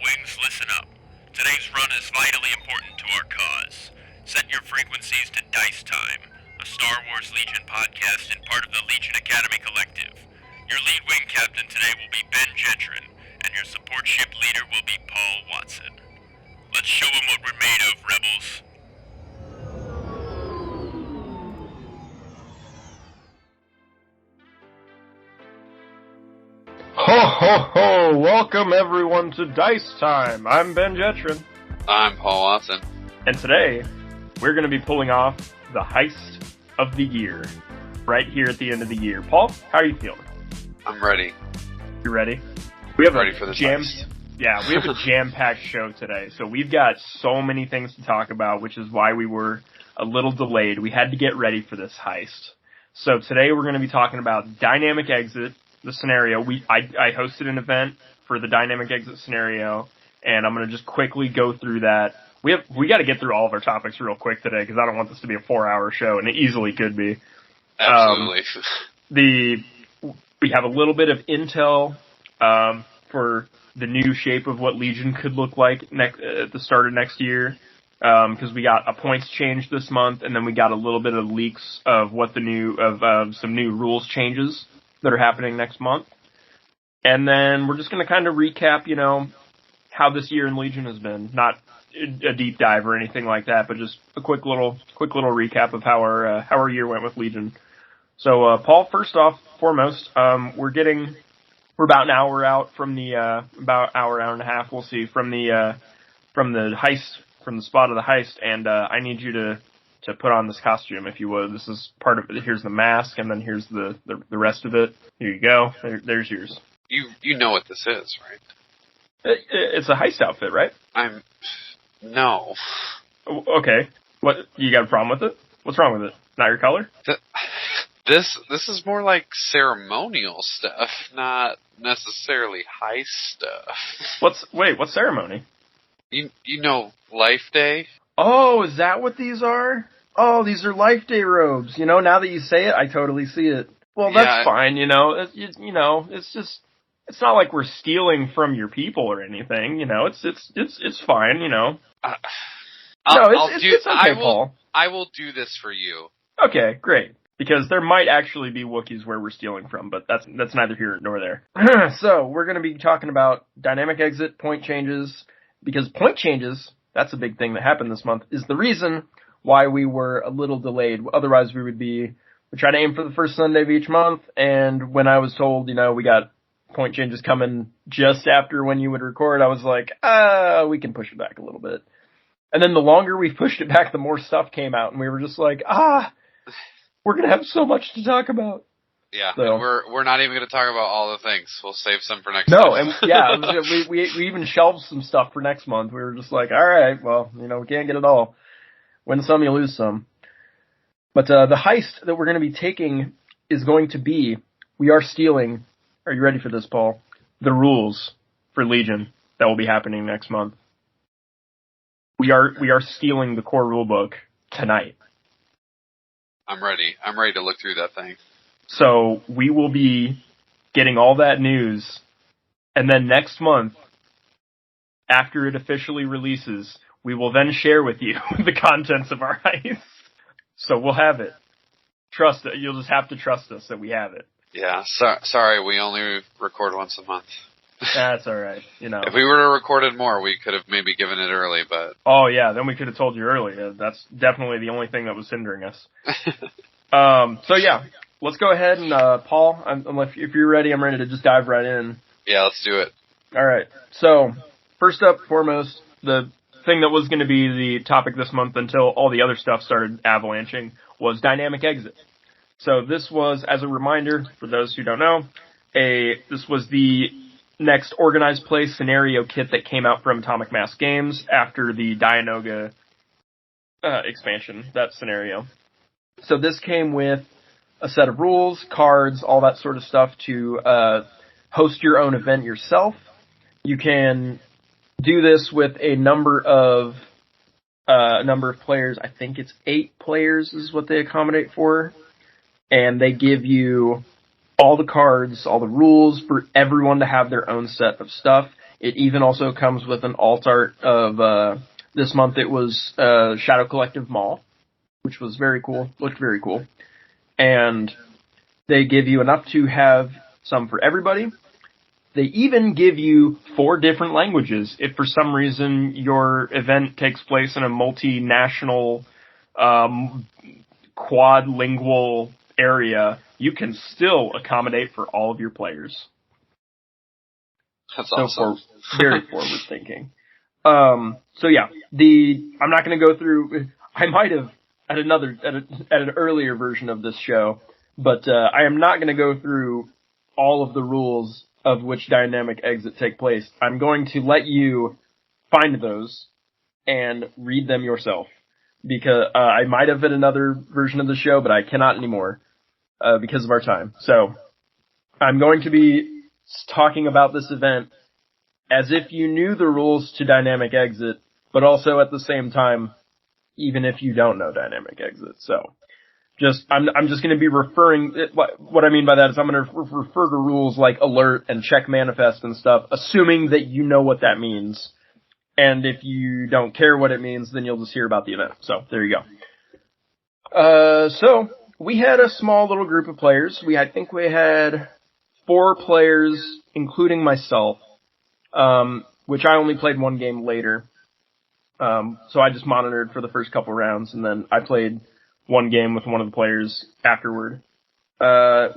wings, listen up. Today's run is vitally important to our cause. Set your frequencies to Dice Time, a Star Wars Legion podcast and part of the Legion Academy Collective. Your lead wing captain today will be Ben Gentrin, and your support ship leader will be Paul Watson. Let's show them what we're made of, rebels. Ho ho ho! Welcome everyone to Dice Time. I'm Ben Gentrin. I'm Paul Watson. And today, we're going to be pulling off the heist of the year. Right here at the end of the year. Paul, how are you feeling? I'm ready. You ready? We have ready for this heist. Yeah, we have a jam-packed show today. So we've got so many things to talk about, which is why we were a little delayed. We had to get ready for this heist. So today we're going to be talking about Dynamic Exit, the scenario. I hosted an event for the Dynamic Exit scenario, and I'm going to just quickly go through that. We got to get through all of our topics real quick today, because I don't want this to be a 4-hour show, and it easily could be. Absolutely. We have a little bit of intel for the new shape of what Legion could look like at the start of next year, because we got a points change this month, and then we got a little bit of leaks of what some new rules changes that are happening next month. And then we're just going to kind of recap, how this year in Legion has been. Not a deep dive or anything like that, but just a quick little recap of how our year went with Legion. So, Paul, first off, foremost, we're about an hour out from the, about hour and a half, we'll see, from the heist, from the spot of the heist, and, I need you to put on this costume, if you would. This is part of it. Here's the mask, and then here's the rest of it. Here you go. There's yours. You know what this is, right? It's a heist outfit, right? No. Okay. What, you got a problem with it? What's wrong with it? Not your color? This is more like ceremonial stuff, not necessarily heist stuff. What ceremony? You know Life Day? Oh, is that what these are? Oh, these are Life Day robes. Now that you say it, I totally see it. Well, that's fine, it's just, it's not like we're stealing from your people or anything, it's fine, It's okay, Paul. I will do this for you. Okay, great. Because there might actually be Wookiees where we're stealing from, but that's neither here nor there. So, we're going to be talking about Dynamic Exit, point changes, because point changes, that's a big thing that happened this month, is the reason why we were a little delayed. Otherwise, we try to aim for the first Sunday of each month, and when I was told, we got point changes coming just after when you would record, I was like, we can push it back a little bit. And then the longer we pushed it back, the more stuff came out, and we were just like, we're going to have so much to talk about. Yeah, so. And we're not even going to talk about all the things. We'll save some for next month. time. We even shelved some stuff for next month. We were just like, all right, well, we can't get it all. Win some, you lose some. But the heist that we're going to be taking is going to be, we are stealing, are you ready for this, Paul? The rules for Legion that will be happening next month. We are stealing the core rulebook tonight. I'm ready. I'm ready to look through that thing. So we will be getting all that news, and then next month, after it officially releases, we will then share with you the contents of our heist. So we'll have it. Trust it. You'll just have to trust us that we have it. Yeah, sorry, we only record once a month. That's all right. If we were to recorded more, we could have maybe given it early, but... Oh, yeah, then we could have told you earlier. That's definitely the only thing that was hindering us. So, yeah, let's go ahead and, Paul, if you're ready, I'm ready to just dive right in. Yeah, let's do it. All right. So, first up, foremost, the thing that was going to be the topic this month until all the other stuff started avalanching was Dynamic Exit. So this was, as a reminder, for those who don't know, this was the next organized play scenario kit that came out from Atomic Mass Games after the Dianoga expansion, that scenario. So this came with a set of rules, cards, all that sort of stuff to host your own event yourself. You can do this with a number of players. I think it's 8 players is what they accommodate for. And they give you all the cards, all the rules for everyone to have their own set of stuff. It even also comes with an alt art of, this month it was, Shadow Collective Mall, which was very cool, looked very cool. And they give you enough to have some for everybody. They even give you 4 different languages. If for some reason your event takes place in a multinational, quadlingual area, you can still accommodate for all of your players. That's awesome. Very forward thinking. So yeah, I'm not going to go through. I might have at an earlier version of this show, but I am not going to go through all of the rules of which dynamic exit take place. I'm going to let you find those and read them yourself, because I might have at another version of the show, but I cannot anymore because of our time. So I'm going to be talking about this event as if you knew the rules to dynamic exit, but also at the same time, even if you don't know dynamic exit. So I'm just going to be referring, what I mean by that is I'm going to refer to rules like alert and check manifest and stuff, assuming that you know what that means. And if you don't care what it means, then you'll just hear about the event. So there you go. So we had a small little group of players. I think we had 4 players, including myself, which I only played 1 game later. So I just monitored for the first couple rounds, and then I played 1 game with one of the players afterward.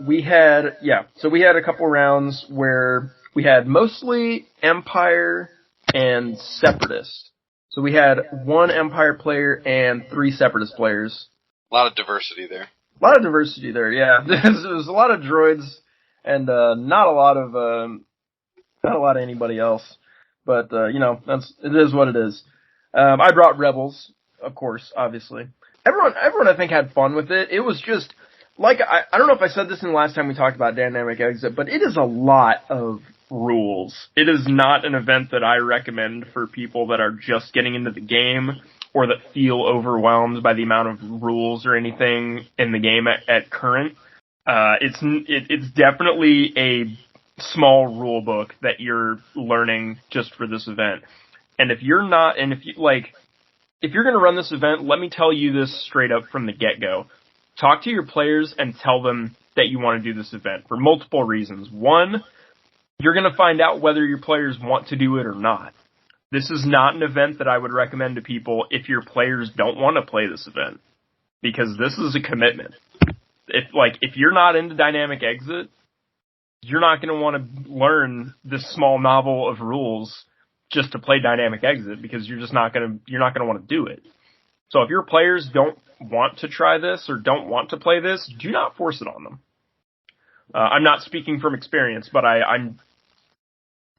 We had a couple rounds where we had mostly Empire and Separatist. So we had 1 Empire player and 3 Separatist players. A lot of diversity there. Yeah. There's a lot of droids and not a lot of anybody else. But it is what it is. I brought Rebels, of course, obviously. Everyone I think had fun with it. It was just like I don't know if I said this in the last time we talked about dynamic exit, but it is a lot of rules. It is not an event that I recommend for people that are just getting into the game or that feel overwhelmed by the amount of rules or anything in the game at current. It's definitely a small rule book that you're learning just for this event. And if you're going to run this event, let me tell you this straight up from the get-go. Talk to your players and tell them that you want to do this event for multiple reasons. 1, you're going to find out whether your players want to do it or not. This is not an event that I would recommend to people if your players don't want to play this event, because this is a commitment. If you're not into dynamic exit, you're not going to want to learn this small novel of rules just to play dynamic exit, because you're not going to want to do it. So if your players don't want to try this or don't want to play this, do not force it on them. I'm not speaking from experience, but I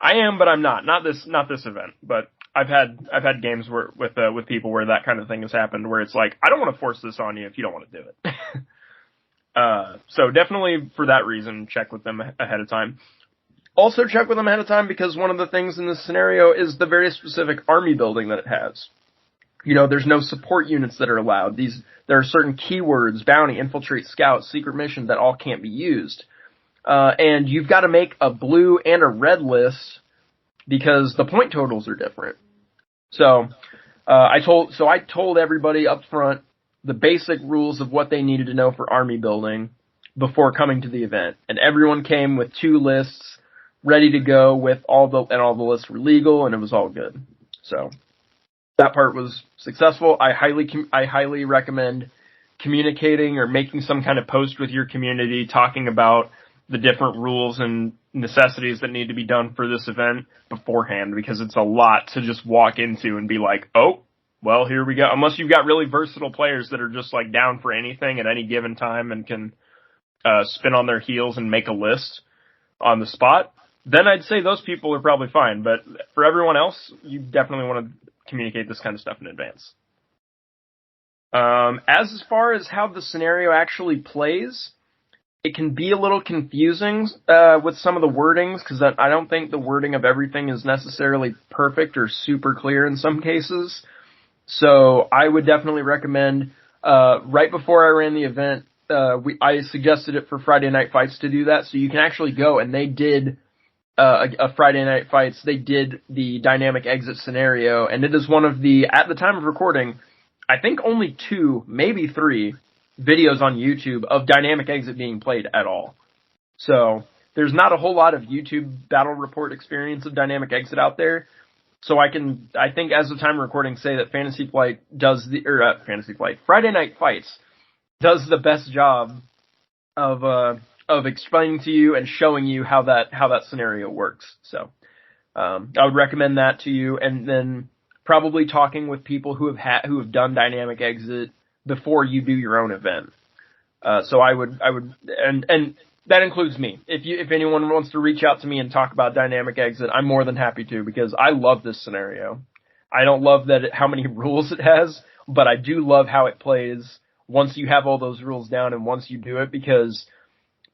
am, but I'm not. Not this event, but I've had games with people where that kind of thing has happened, where it's like, I don't want to force this on you if you don't want to do it. So definitely for that reason, check with them ahead of time. Also check with them ahead of time because one of the things in this scenario is the very specific army building that it has. There's no support units that are allowed. There are certain keywords, bounty, infiltrate, scout, secret mission that all can't be used. And you've got to make a blue and a red list because the point totals are different. So I told everybody up front the basic rules of what they needed to know for army building before coming to the event. And everyone came with 2 lists ready to go with all the lists were legal, and it was all good. So that part was successful. I highly recommend communicating or making some kind of post with your community talking about the different rules and necessities that need to be done for this event beforehand, because it's a lot to just walk into and be like, oh, well, here we go. Unless you've got really versatile players that are just like down for anything at any given time and can spin on their heels and make a list on the spot, then I'd say those people are probably fine. But for everyone else, you definitely want to communicate this kind of stuff in advance. As far as how the scenario actually plays, it can be a little confusing with some of the wordings, because I don't think the wording of everything is necessarily perfect or super clear in some cases. So I would definitely recommend, right before I ran the event, I suggested it for Friday Night Fights to do that, so you can actually go, and they did a Friday Night Fights, they did the dynamic exit scenario, and it is one of the, at the time of recording, I think only 2, maybe 3 videos on YouTube of dynamic exit being played at all. So there's not a whole lot of YouTube battle report experience of dynamic exit out there. So I think as of time of recording, say that Friday Night Fights does the best job of explaining to you and showing you how that scenario works. So I would recommend that to you, and then probably talking with people who have done dynamic exit before you do your own event. So I would and that includes me. If anyone wants to reach out to me and talk about dynamic exit, I'm more than happy to, because I love this scenario. I don't love how many rules it has, but I do love how it plays once you have all those rules down and once you do it, because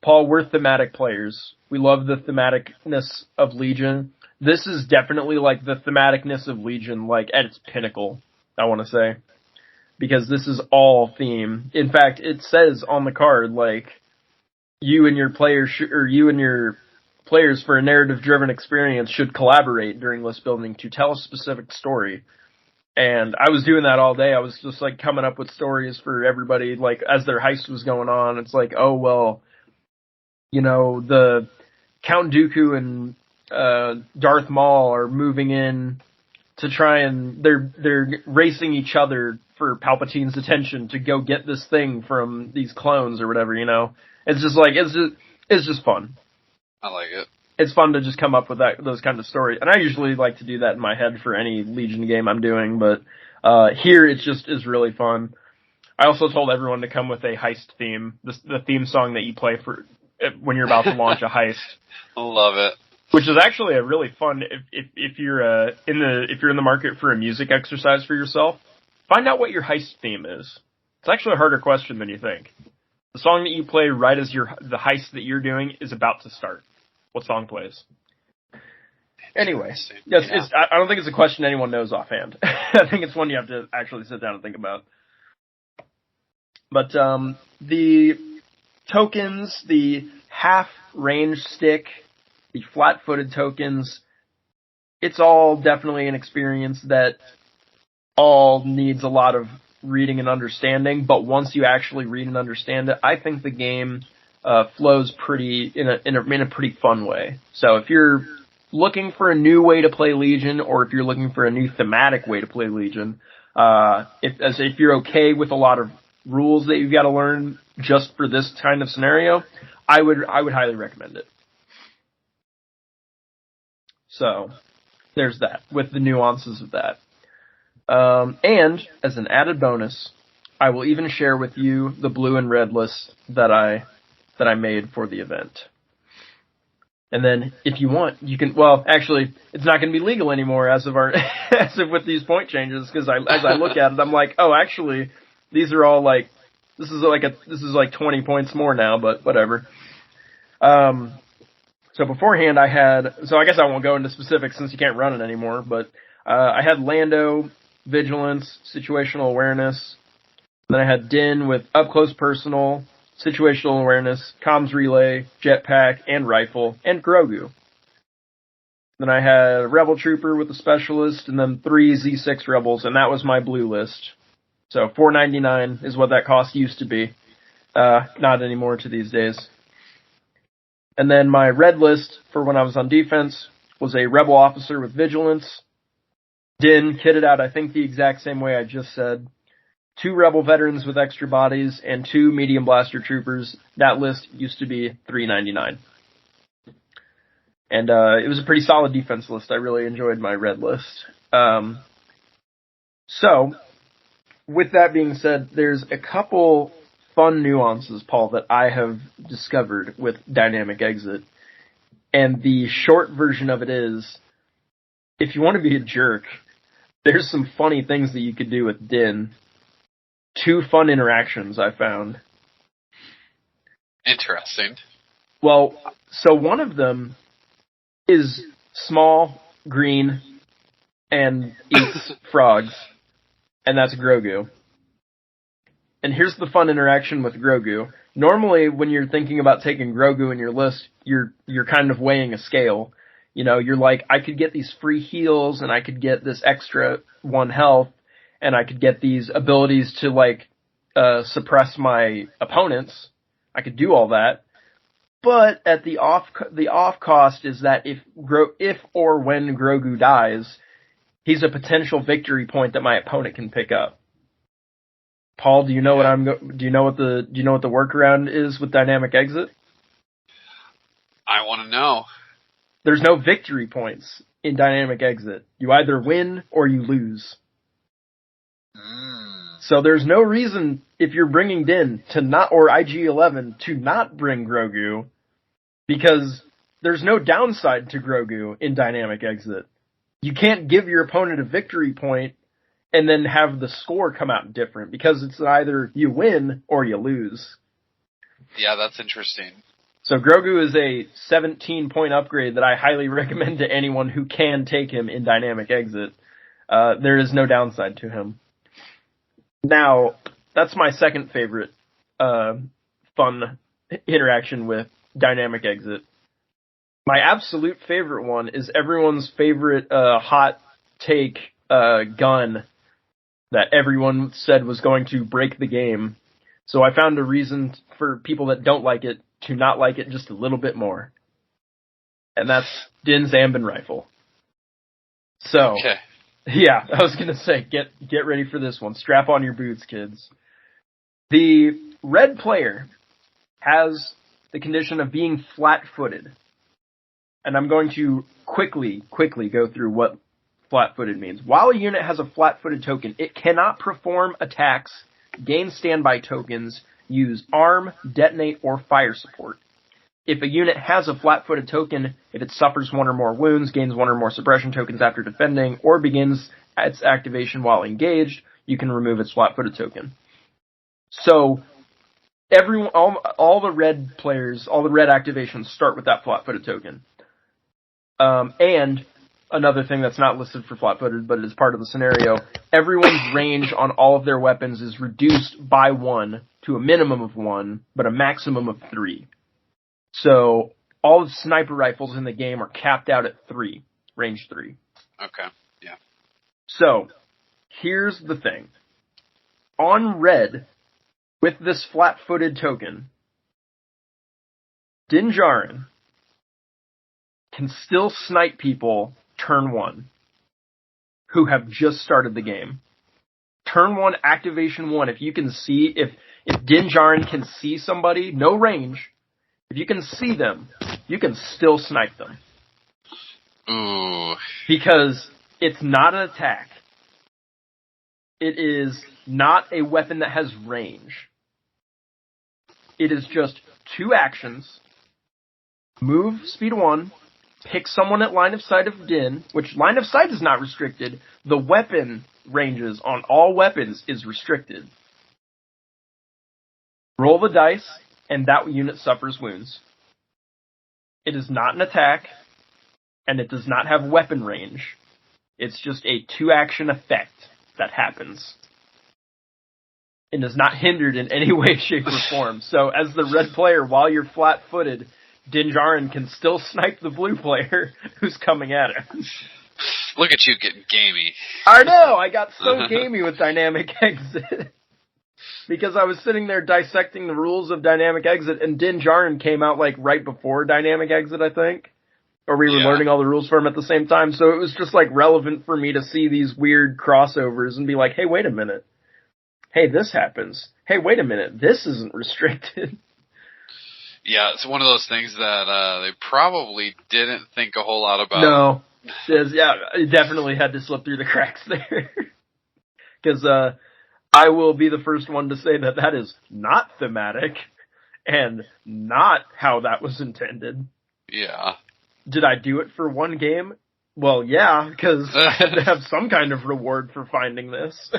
Paul, we're thematic players. We love the thematicness of Legion. This is definitely like the thematicness of Legion, like at its pinnacle, I want to say, because this is all theme. In fact, it says on the card, like, you and your players for a narrative-driven experience should collaborate during list building to tell a specific story. And I was doing that all day. I was just like coming up with stories for everybody, like as their heist was going on. It's like, oh well, you know, the Count Dooku and Darth Maul are moving in to try and they're racing each other for Palpatine's attention to go get this thing from these clones or whatever, you know. It's just like it's just fun. I like it. It's fun to just come up with those kind of stories, and I usually like to do that in my head for any Legion game I'm doing. But here it just is really fun. I also told everyone to come with a heist theme, the theme song that you play for when you're about to launch a heist. Love it. Which is actually a really fun if you're in the market for a music exercise for yourself. Find out what your heist theme is. It's actually a harder question than you think. The song that you play right as the heist that you're doing is about to start. What song plays? Anyway, yes, I don't think it's a question anyone knows offhand. I think it's one you have to actually sit down and think about. But the tokens, the half-range stick, the flat-footed tokens, it's all definitely an experience that all needs a lot of reading and understanding, but once you actually read and understand it, I think the game flows in a pretty fun way. So if you're looking for a new way to play Legion, or if you're looking for a new thematic way to play Legion, if you're okay with a lot of rules that you've got to learn just for this kind of scenario, I would highly recommend it. So there's that, with the nuances of that. And as an added bonus, I will even share with you the blue and red list that I made for the event. And then, if you want, you can. Well, actually, it's not going to be legal anymore as of with these point changes. Because as I look at it, I'm like, oh, actually, these are all like, this is like 20 points more now. But whatever. So beforehand, I guess I won't go into specifics since you can't run it anymore. But I had Lando, Vigilance, Situational Awareness. Then I had Din with Up Close Personal, Situational Awareness, Comms Relay, Jetpack, and Rifle, and Grogu. Then I had Rebel Trooper with the Specialist, and then 3 Z6 Rebels, and that was my blue list. So $4.99 is what that cost used to be. Not anymore to these days. And then my red list for when I was on defense was a Rebel Officer with Vigilance, Din, kitted out I think the exact same way I just said, 2 Rebel Veterans with extra bodies, and 2 Medium Blaster Troopers. That list used to be $3.99. And it was a pretty solid defense list. I really enjoyed my red list. So, with that being said, there's a couple fun nuances, Paul, that I have discovered with Dynamic Exit. And the short version of it is, if you want to be a jerk, there's some funny things that you could do with Din. 2 fun interactions I found. Interesting. Well, so one of them is small, green, and eats frogs, and that's Grogu. And here's the fun interaction with Grogu. Normally, when you're thinking about taking Grogu in your list, you're kind of weighing a scale. You're like, I could get these free heals, and I could get this extra 1 health, and I could get these abilities to, like, suppress my opponents. I could do all that. But at the off cost is that if or when Grogu dies, he's a potential victory point that my opponent can pick up. Paul, do you know what do you know what the workaround is with dynamic exit? I want to know. There's no victory points in dynamic exit. You either win or you lose. So there's no reason, if you're bringing Din to not, or IG-11 to not bring Grogu, because there's no downside to Grogu in dynamic exit. You can't give your opponent a victory point and then have the score come out different, because it's either you win or you lose. Yeah, that's interesting. So Grogu is a 17-point upgrade that I highly recommend to anyone who can take him in dynamic exit. There is no downside to him. Now, that's my second favorite fun interaction with dynamic exit. My absolute favorite one is everyone's favorite hot take gun that everyone said was going to break the game. So I found a reason for people that don't like it to not like it just a little bit more. And that's Din's Ambin rifle. So, okay. Yeah, I was going to say, get ready for this one. Strap on your boots, kids. The red player has the condition of being flat-footed. And I'm going to quickly go through what flat-footed means. While a unit has a flat-footed token, it cannot perform attacks, gain standby tokens, use arm, detonate, or fire support. If a unit has a flat-footed token, if it suffers 1 or more wounds, gains 1 or more suppression tokens after defending, or begins its activation while engaged, you can remove its flat-footed token. So, all the red players, all the red activations start with that flat-footed token. And another thing that's not listed for flat-footed, but it is part of the scenario, everyone's range on all of their weapons is reduced by 1 to a minimum of 1, but a maximum of 3. So, all the sniper rifles in the game are capped out at 3, range 3. Okay, yeah. So, here's the thing. On red, with this flat-footed token, Din Djarin can still snipe people turn 1 who have just started the game. Turn 1, activation 1, if you can see, if Din Djarin can see somebody, no range, if you can see them, you can still snipe them. Ooh. Because it's not an attack. It is not a weapon that has range. It is just 2 actions. Move, speed 1, pick someone at line of sight of Din, which line of sight is not restricted. The weapon ranges on all weapons is restricted. Roll the dice, and that unit suffers wounds. It is not an attack, and it does not have weapon range. It's just a 2-action effect that happens. It is not hindered in any way, shape, or form. So, as the red player, while you're flat-footed, Din Djarin can still snipe the blue player who's coming at him. Look at you getting gamey. I know! I got so gamey with Dynamic Exit. Because I was sitting there dissecting the rules of Dynamic Exit, and Din Djarin came out, like, right before Dynamic Exit, I think. Or we were learning all the rules for him at the same time, so it was just, like, relevant for me to see these weird crossovers and be like, hey, wait a minute. Hey, this happens. Hey, wait a minute. This isn't restricted. Yeah, it's one of those things that they probably didn't think a whole lot about. No. It definitely had to slip through the cracks there. Because, I will be the first one to say that is not thematic and not how that was intended. Yeah. Did I do it for one game? Well, yeah, because I had to have some kind of reward for finding this.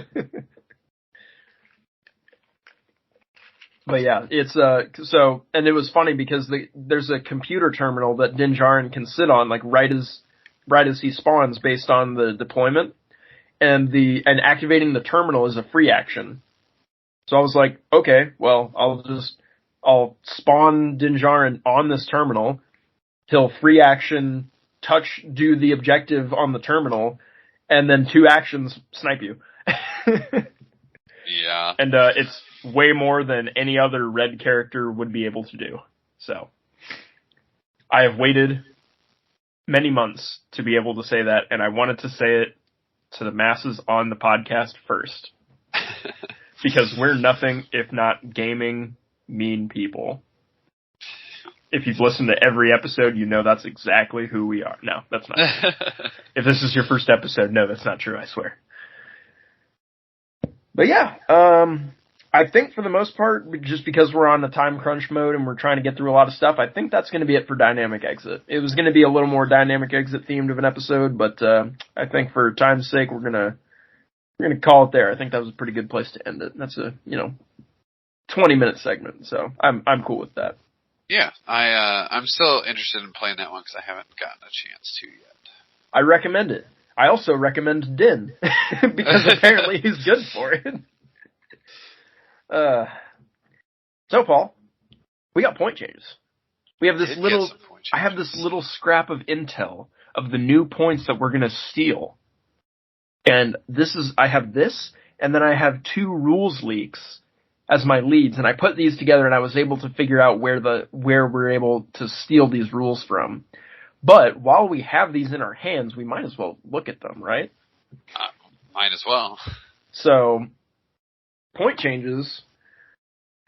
But yeah, it's, and it was funny because there's a computer terminal that Din Djarin can sit on, like, right as he spawns based on the deployment. And activating the terminal is a free action. So I was like, okay, well, I'll spawn Din Djarin on this terminal. He'll free action do the objective on the terminal, and then 2 actions snipe you. Yeah. And it's way more than any other red character would be able to do. So, I have waited many months to be able to say that, and I wanted to say it to the masses on the podcast first. Because we're nothing if not gaming mean people. If you've listened to every episode, you know that's exactly who we are. No, that's not true. If this is your first episode, no, that's not true, I swear. But yeah, I think for the most part, just because we're on the time crunch mode and we're trying to get through a lot of stuff, I think that's going to be it for Dynamic Exit. It was going to be a little more Dynamic Exit themed of an episode, but I think for time's sake, we're gonna call it there. I think that was a pretty good place to end it. That's a 20-minute segment, so I'm cool with that. Yeah, I'm still interested in playing that one because I haven't gotten a chance to yet. I recommend it. I also recommend Din because apparently he's good for it. So Paul, we got point changes. We have this little. I have this little scrap of intel of the new points that we're gonna steal, and I have this, and then I have 2 rules leaks as my leads, and I put these together, and I was able to figure out where we're able to steal these rules from. But while we have these in our hands, we might as well look at them, right? Might as well. So, point changes.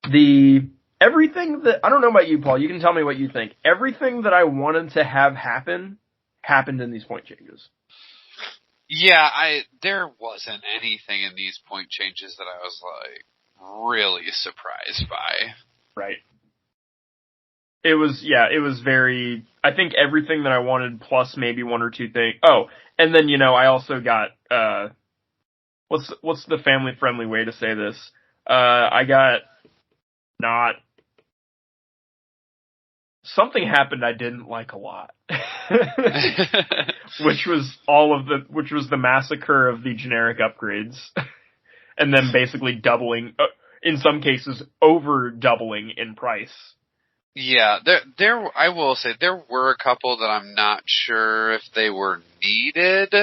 Everything that, I don't know about you, Paul, you can tell me what you think. Everything that I wanted to have happen, happened in these point changes. Yeah, there wasn't anything in these point changes that I was like really surprised by. Right. It was very, I think everything that I wanted plus maybe 1 or 2 things. Oh, and then, I also got, what's the family friendly way to say this? I got something happened I didn't like a lot. which was the massacre of the generic upgrades. And then basically doubling, in some cases, over doubling in price. Yeah, I will say there were a couple that I'm not sure if they were needed,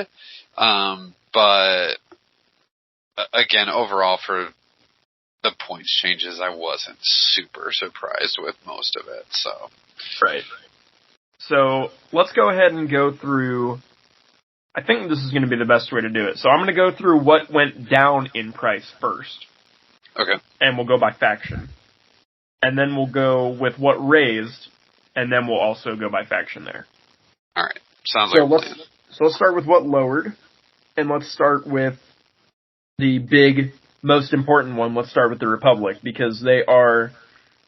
but again, overall for the points changes, I wasn't super surprised with most of it. So right. So let's go ahead and go through. I think this is going to be the best way to do it. So I'm going to go through what went down in price first. Okay. And we'll go by faction. And then we'll go with what raised, and then we'll also go by faction there. Alright. Sounds like a plan. So let's start with what lowered, and let's start with the big, most important one. Let's start with the Republic, because they are,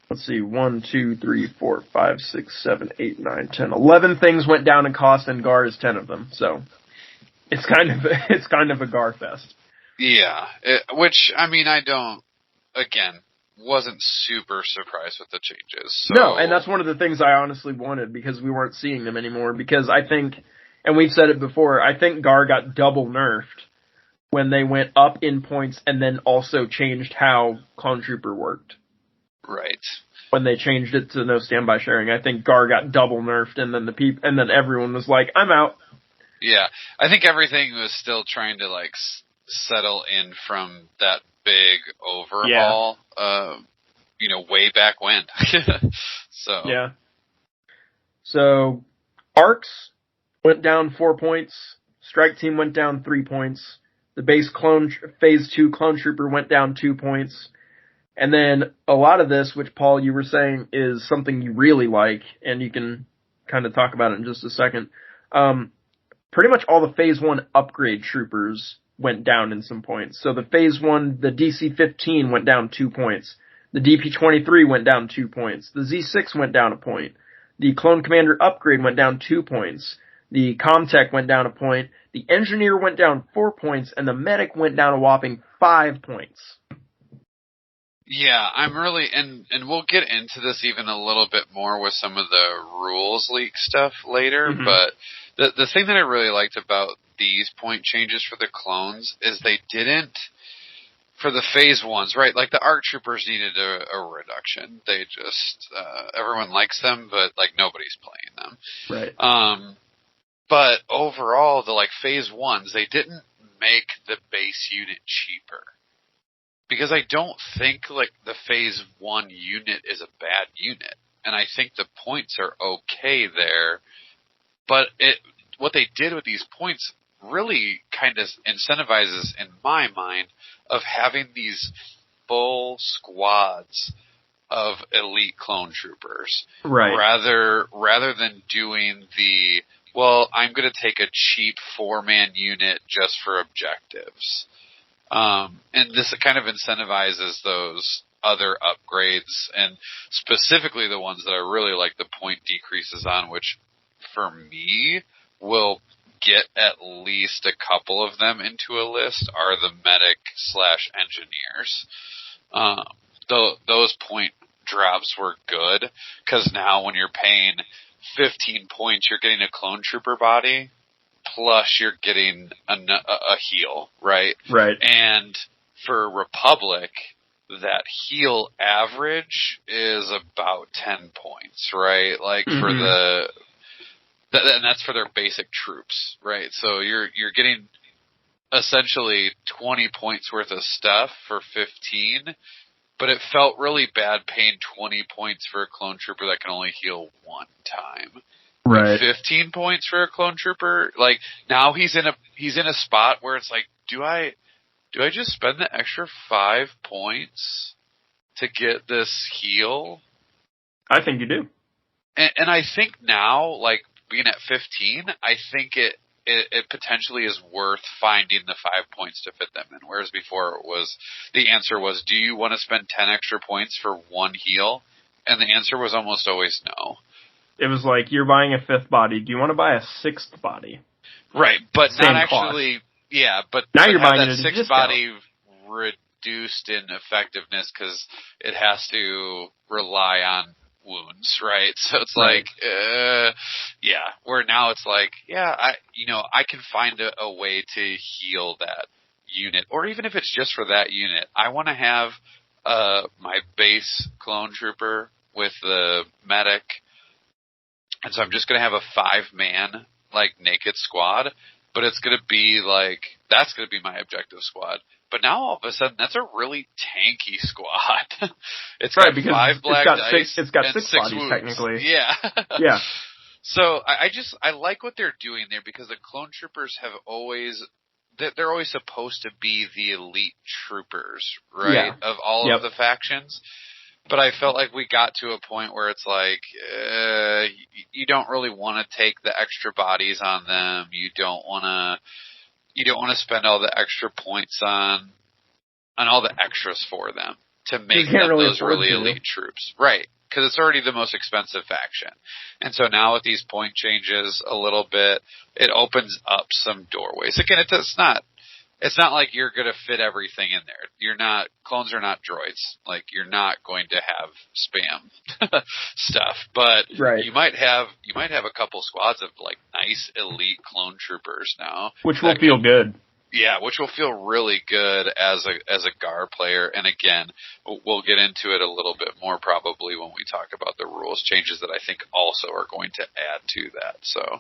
let's see, 1, 2, 3, 4, 5, 6, 7, 8, 9, 10, 11 things went down in cost, and GAR is 10 of them. So it's kind of a GAR fest. Yeah. Which, I mean, wasn't super surprised with the changes. So. No, and that's one of the things I honestly wanted, because we weren't seeing them anymore. Because I think, and we've said it before, I think GAR got double nerfed when they went up in points and then also changed how Clone Trooper worked. Right. When they changed it to no standby sharing, I think GAR got double nerfed, and then everyone was like, "I'm out." Yeah, I think everything was still trying to settle in from that big overhaul. Yeah. Way back when. So yeah. So ARCs went down 4 points. Strike Team went down 3 points. The base Phase 2 Clone Trooper went down 2 points. And then a lot of this, which Paul, you were saying is something you really like, and you can kind of talk about it in just a second. Pretty much all the Phase 1 upgrade troopers went down in some points. So the Phase 1, the DC-15 went down 2 points. The DP-23 went down 2 points. The Z-6 went down a point. The Clone Commander upgrade went down 2 points. The Comtech went down a point. The Engineer went down 4 points, and the Medic went down a whopping 5 points. Yeah, I'm really, and we'll get into this even a little bit more with some of the rules leak stuff later, mm-hmm. But the thing that I really liked about these point changes for the clones is they didn't, for the Phase 1s, right, like the ARC Troopers needed a reduction. They just, everyone likes them, but nobody's playing them. Right. But overall, the phase ones, they didn't make the base unit cheaper. Because I don't think the phase 1 unit is a bad unit. And I think the points are okay there. But what they did with these points really kind of incentivizes, in my mind, of having these full squads of elite clone troopers. Right. Rather than doing I'm going to take a cheap 4-man unit just for objectives. And this kind of incentivizes those other upgrades, and specifically the ones that I really like the point decreases on, which for me will get at least a couple of them into a list, are the medic/engineers. Those point drops were good, because now when you're paying 15 points, you're getting a clone trooper body, plus you're getting a heal, right? Right. And for Republic, that heal average is about 10 points, right? For and that's for their basic troops, right? So you're getting essentially 20 points worth of stuff for 15, but it felt really bad paying 20 points for a clone trooper that can only heal one time. Right. 15 points for a clone trooper. Now he's in a spot where it's do I just spend the extra 5 points to get this heal? I think you do. And I think now, being at 15, I think it potentially is worth finding the 5 points to fit them in. Whereas before the answer was, do you want to spend 10 extra points for one heal? And the answer was almost always no. It was you're buying a 5th body. Do you want to buy a 6th body? Right, but Same not actually. cost. Yeah, but now you're buying that it at a 6th discount. body reduced in effectiveness because it has to rely on wounds, right? So it's right. Where now it's I can find a way to heal that unit, or even if it's just for that unit, I want to have my base clone trooper with the medic. And so I'm just going to have a 5-man, naked squad, but it's going to be that's going to be my objective squad. But now all of a sudden, that's a really tanky squad. It's got 5 black dice. It's got and 6 6 bodies, wounds. technically. Yeah. Yeah. So I like what they're doing there, because the clone troopers have they're always supposed to be the elite troopers, right? Yeah. Of all of the factions. But I felt like we got to a point where it's you don't really want to take the extra bodies on them. You don't want to spend all the extra points on all the extras for them to make them those really elite troops, right? Because it's already the most expensive faction. And so now with these point changes a little bit, it opens up some doorways. Again, it's not like you're going to fit everything in there. Clones are not droids. You're not going to have spam stuff, but right. you might have a couple squads of nice elite clone troopers now, which will feel good. Yeah, which will feel really good as a GAR player. And again, we'll get into it a little bit more probably when we talk about the rules changes that I think also are going to add to that. So,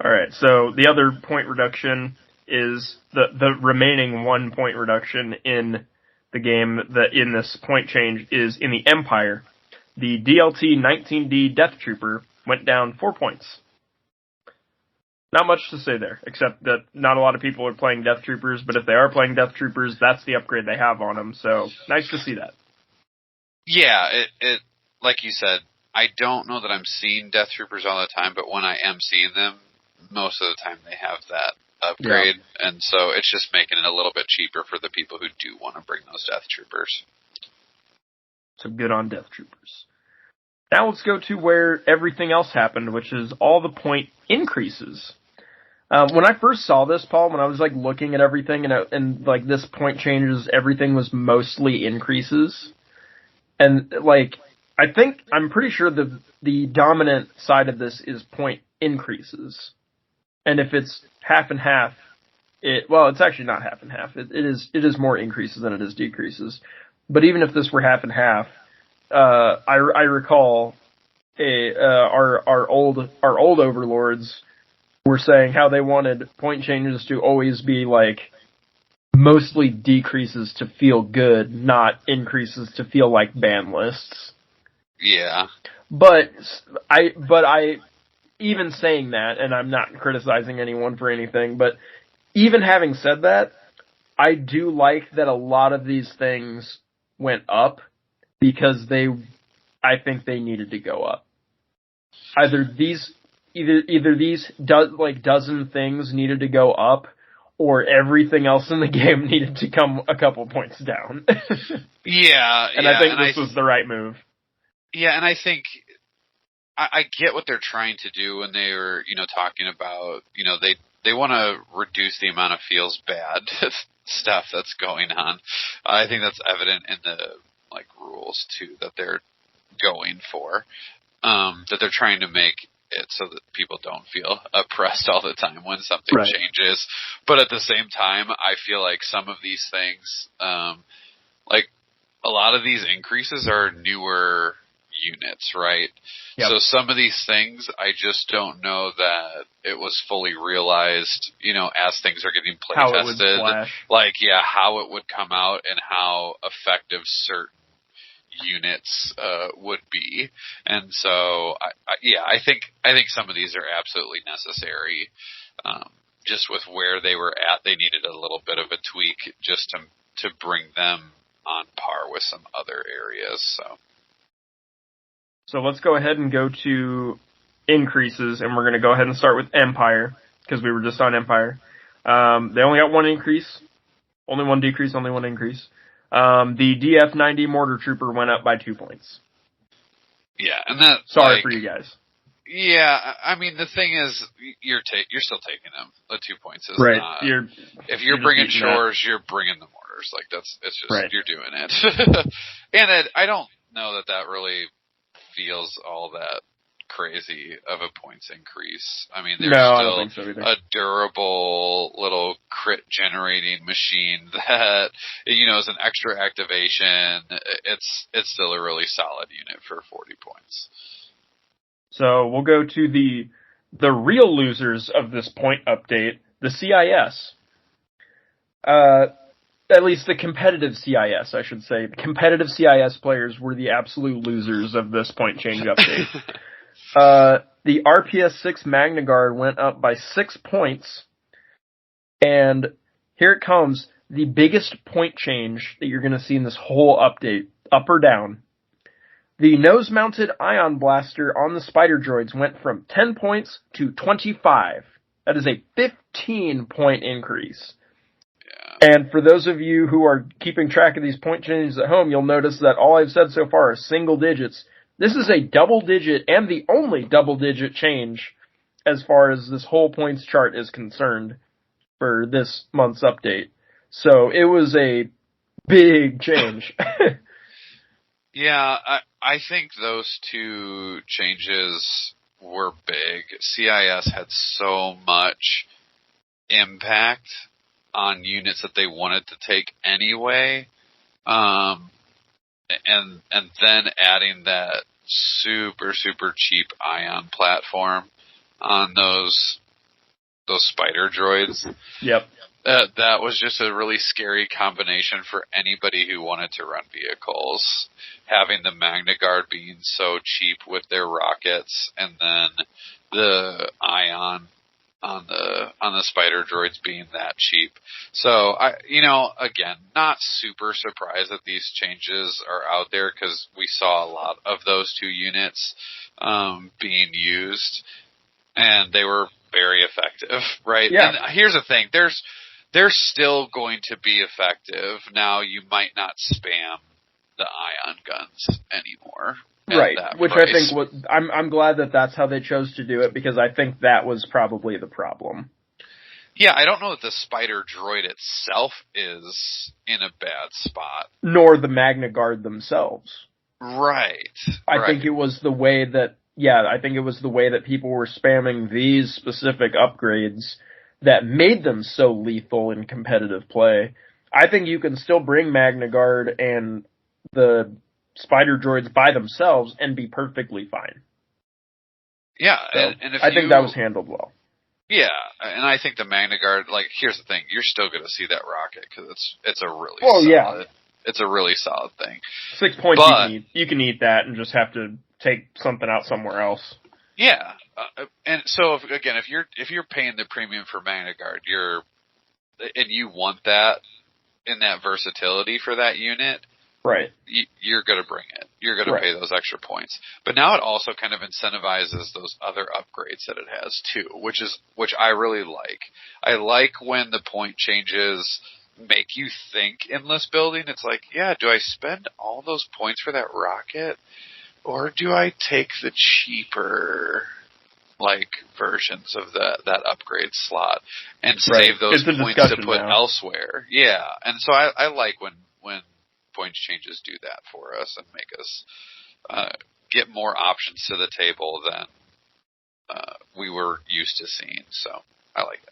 all right. So the other point reduction is the remaining 1 point reduction in the game that in this point change is in the Empire. The DLT 19D Death Trooper went down 4 points. Not much to say there, except that not a lot of people are playing Death Troopers, but if they are playing Death Troopers, that's the upgrade they have on them, so nice to see that. Yeah, it like you said, I don't know that I'm seeing Death Troopers all the time, but when I am seeing them, most of the time they have that upgrade, and so it's just making it a little bit cheaper for the people who do want to bring those Death Troopers. So good on Death Troopers. Now let's go to where everything else happened, which is all the point increases. When I first saw this, Paul, when I was looking at everything and this point changes, everything was mostly increases. And I'm pretty sure the dominant side of this is point increases. And if it's half and half, it's actually not half and half. It is more increases than it is decreases. But even if this were half and half, I recall our old overlords were saying how they wanted point changes to always be like mostly decreases to feel good, not increases to feel like ban lists. Yeah. But I even saying that, and I'm not criticizing anyone for anything, but even having said that, I do like that a lot of these things went up because I think they needed to go up. Either these dozen things needed to go up, or everything else in the game needed to come a couple points down. Yeah, and I think this was the right move. Yeah, and I think I get what they're trying to do when they were, talking about, they want to reduce the amount of feels bad stuff that's going on. I think that's evident in the rules too that they're going for, that they're trying to make it so that people don't feel oppressed all the time when something changes. But at the same time, I feel like some of these things, a lot of these increases are newer units, right? Yep. So some of these things, I just don't know that it was fully realized, as things are getting play tested. How it would come out and how effective certain units would be. And so, I think some of these are absolutely necessary. Just with where they were at, they needed a little bit of a tweak just to bring them on par with some other areas. So let's go ahead and go to increases, and we're going to go ahead and start with Empire, because we were just on Empire. They only got one increase, only one decrease, only one increase. The DF-90 Mortar Trooper went up by 2 points. Yeah, and that... Sorry for you guys. Yeah, I mean, the thing is, you're still taking them. The 2 points is right. not... If you're bringing shores, you're bringing the mortars. You're doing it. And I don't know that really feels all that crazy of a points increase. I mean, there's still a durable little crit generating machine that, is an extra activation. It's still a really solid unit for 40 points. So we'll go to the real losers of this point update, the CIS. At least the competitive CIS, I should say. The competitive CIS players were the absolute losers of this point change update. The RPS 6 Magna Guard went up by 6 points, and here it comes, the biggest point change that you're going to see in this whole update, up or down. The nose-mounted ion blaster on the spider droids went from 10 points to 25. That is a 15-point increase. And for those of you who are keeping track of these point changes at home, you'll notice that all I've said so far is single digits. This is a double digit and the only double digit change as far as this whole points chart is concerned for this month's update. So it was a big change. Yeah, I think those two changes were big. CIS had so much impact on units that they wanted to take anyway, and then adding that super cheap ion platform on those spider droids. Yep. That was just a really scary combination for anybody who wanted to run vehicles. Having the Magna Guard being so cheap with their rockets, and then the ion on the spider droids being that cheap. So again, not super surprised that these changes are out there because we saw a lot of those two units being used, and they were very effective, right? Yeah. And here's the thing: they're still going to be effective. Now you might not spam the ion guns anymore. Right, which price. I think I'm glad that that's how they chose to do it, because I think that was probably the problem. Yeah, I don't know that the spider droid itself is in a bad spot. Nor the Magna Guard themselves. Right. I think it was the way that people were spamming these specific upgrades that made them so lethal in competitive play. I think you can still bring Magna Guard and the spider droids by themselves and be perfectly fine. Yeah, so and if I think that was handled well. Yeah, and I think the Magna Guard, like, here's the thing, you're still going to see that rocket, because it's a really it's a really solid thing. 6 points you can eat that and just have to take something out somewhere else. Yeah, and so, if you're paying the premium for Magna Guard, and you want that, in that versatility for that unit, right? You're going to bring it. You're going to pay those extra points. But now it also kind of incentivizes those other upgrades that it has too, which I really like. I like when the point changes make you think in list building. It's like, yeah, do I spend all those points for that rocket, or do I take the cheaper versions of that upgrade slot and save those points to put elsewhere? Yeah, and so I like when points changes do that for us and make us get more options to the table than we were used to seeing. So I like it.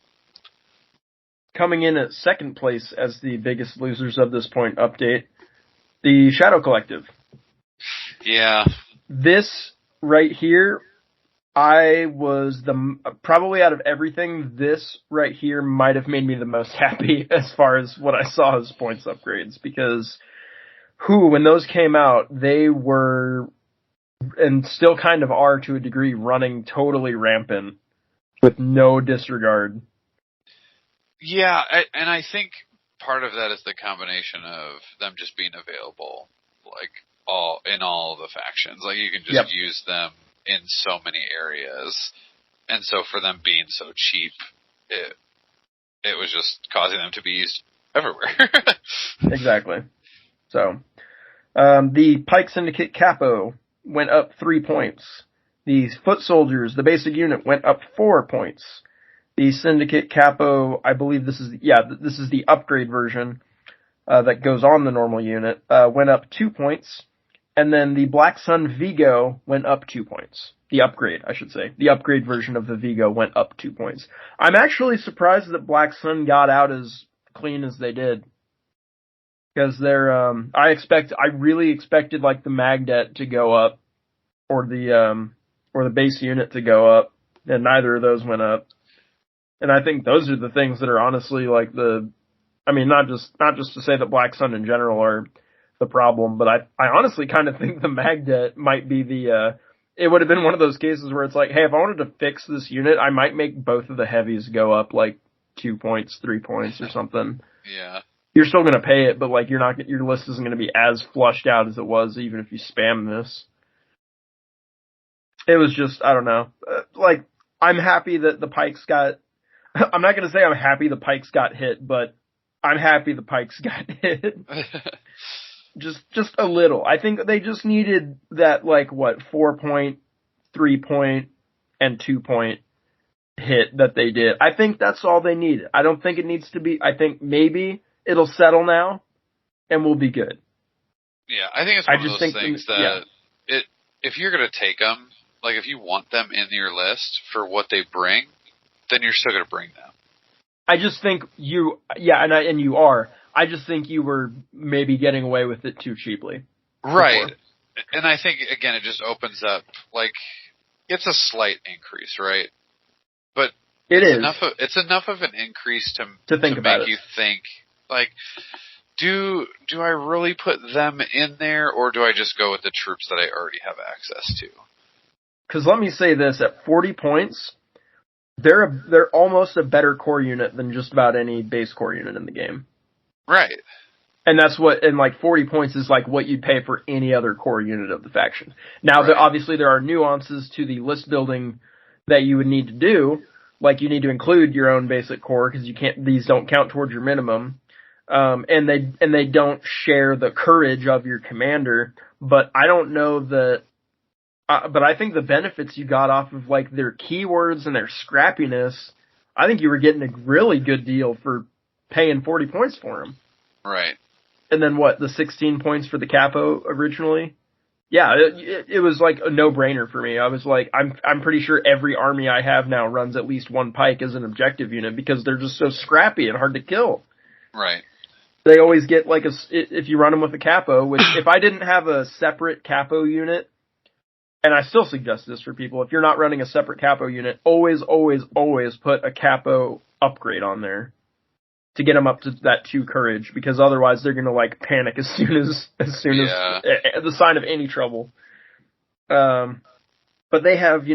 Coming in at second place as the biggest losers of this point update, the Shadow Collective. Yeah. This right here, I was probably out of everything, this right here might have made me the most happy as far as what I saw as points upgrades, because when those came out, they were, and still kind of are to a degree, running totally rampant with no disregard. Yeah, and I think part of that is the combination of them just being available, in all the factions. Like, you can just use them in so many areas, and so for them being so cheap, it was just causing them to be used everywhere. Exactly. So, the Pike Syndicate Capo went up 3 points. The Foot Soldiers, the basic unit, went up 4 points. The Syndicate Capo, I believe this is the upgrade version that goes on the normal unit, went up 2 points. And then the Black Sun Vigo went up 2 points. The upgrade, I should say. The upgrade version of the Vigo went up 2 points. I'm actually surprised that Black Sun got out as clean as they did. Because I really expected the Magdet to go up, or the base unit to go up, and neither of those went up. And I think those are the things that are honestly not just to say that Black Sun in general are the problem, but I honestly kind of think the Magdet might be it would have been one of those cases where it's like, hey, if I wanted to fix this unit, I might make both of the heavies go up 2 points, 3 points or something. Yeah. You're still going to pay it, but your list isn't going to be as flushed out as it was even if you spam this. It was just, I don't know. I'm happy that the Pikes got, I'm not going to say I'm happy the Pikes got hit, but I'm happy the Pikes got hit. Just a little. I think they just needed that 4 point, 3 point, and 2 point hit that they did. I think that's all they needed. I don't think it needs to be, I think maybe it'll settle now and we'll be good. Yeah, I think it's one of those things that if you're going to take them, if you want them in your list for what they bring, then you're still going to bring them. I just think you are. I just think you were maybe getting away with it too cheaply. Right. Before. And I think, again, it just opens up, it's a slight increase, right? But it's enough of an increase to think about make you think, do I really put them in there, or do I just go with the troops that I already have access to? Because let me say this, at 40 points, they're almost a better core unit than just about any base core unit in the game. Right. And that's 40 points is what you'd pay for any other core unit of the faction. Now, obviously there are nuances to the list building that you would need to do. You need to include your own basic core, because these don't count towards your minimum. And they don't share the courage of your commander. But I don't know that, but I think the benefits you got off of their keywords and their scrappiness, I think you were getting a really good deal for paying 40 points for them. Right. And then the 16 points for the Capo originally? Yeah, it was a no-brainer for me. I was I'm pretty sure every army I have now runs at least one Pike as an objective unit, because they're just so scrappy and hard to kill. Right. They always get if you run them with a Capo, which if I didn't have a separate Capo unit and I still suggest this for people, if you're not running a separate capo unit, always, always, always put a capo upgrade on there to get them up to that 2 courage, because otherwise they're gonna like panic as soon as the sign of any trouble. But they have,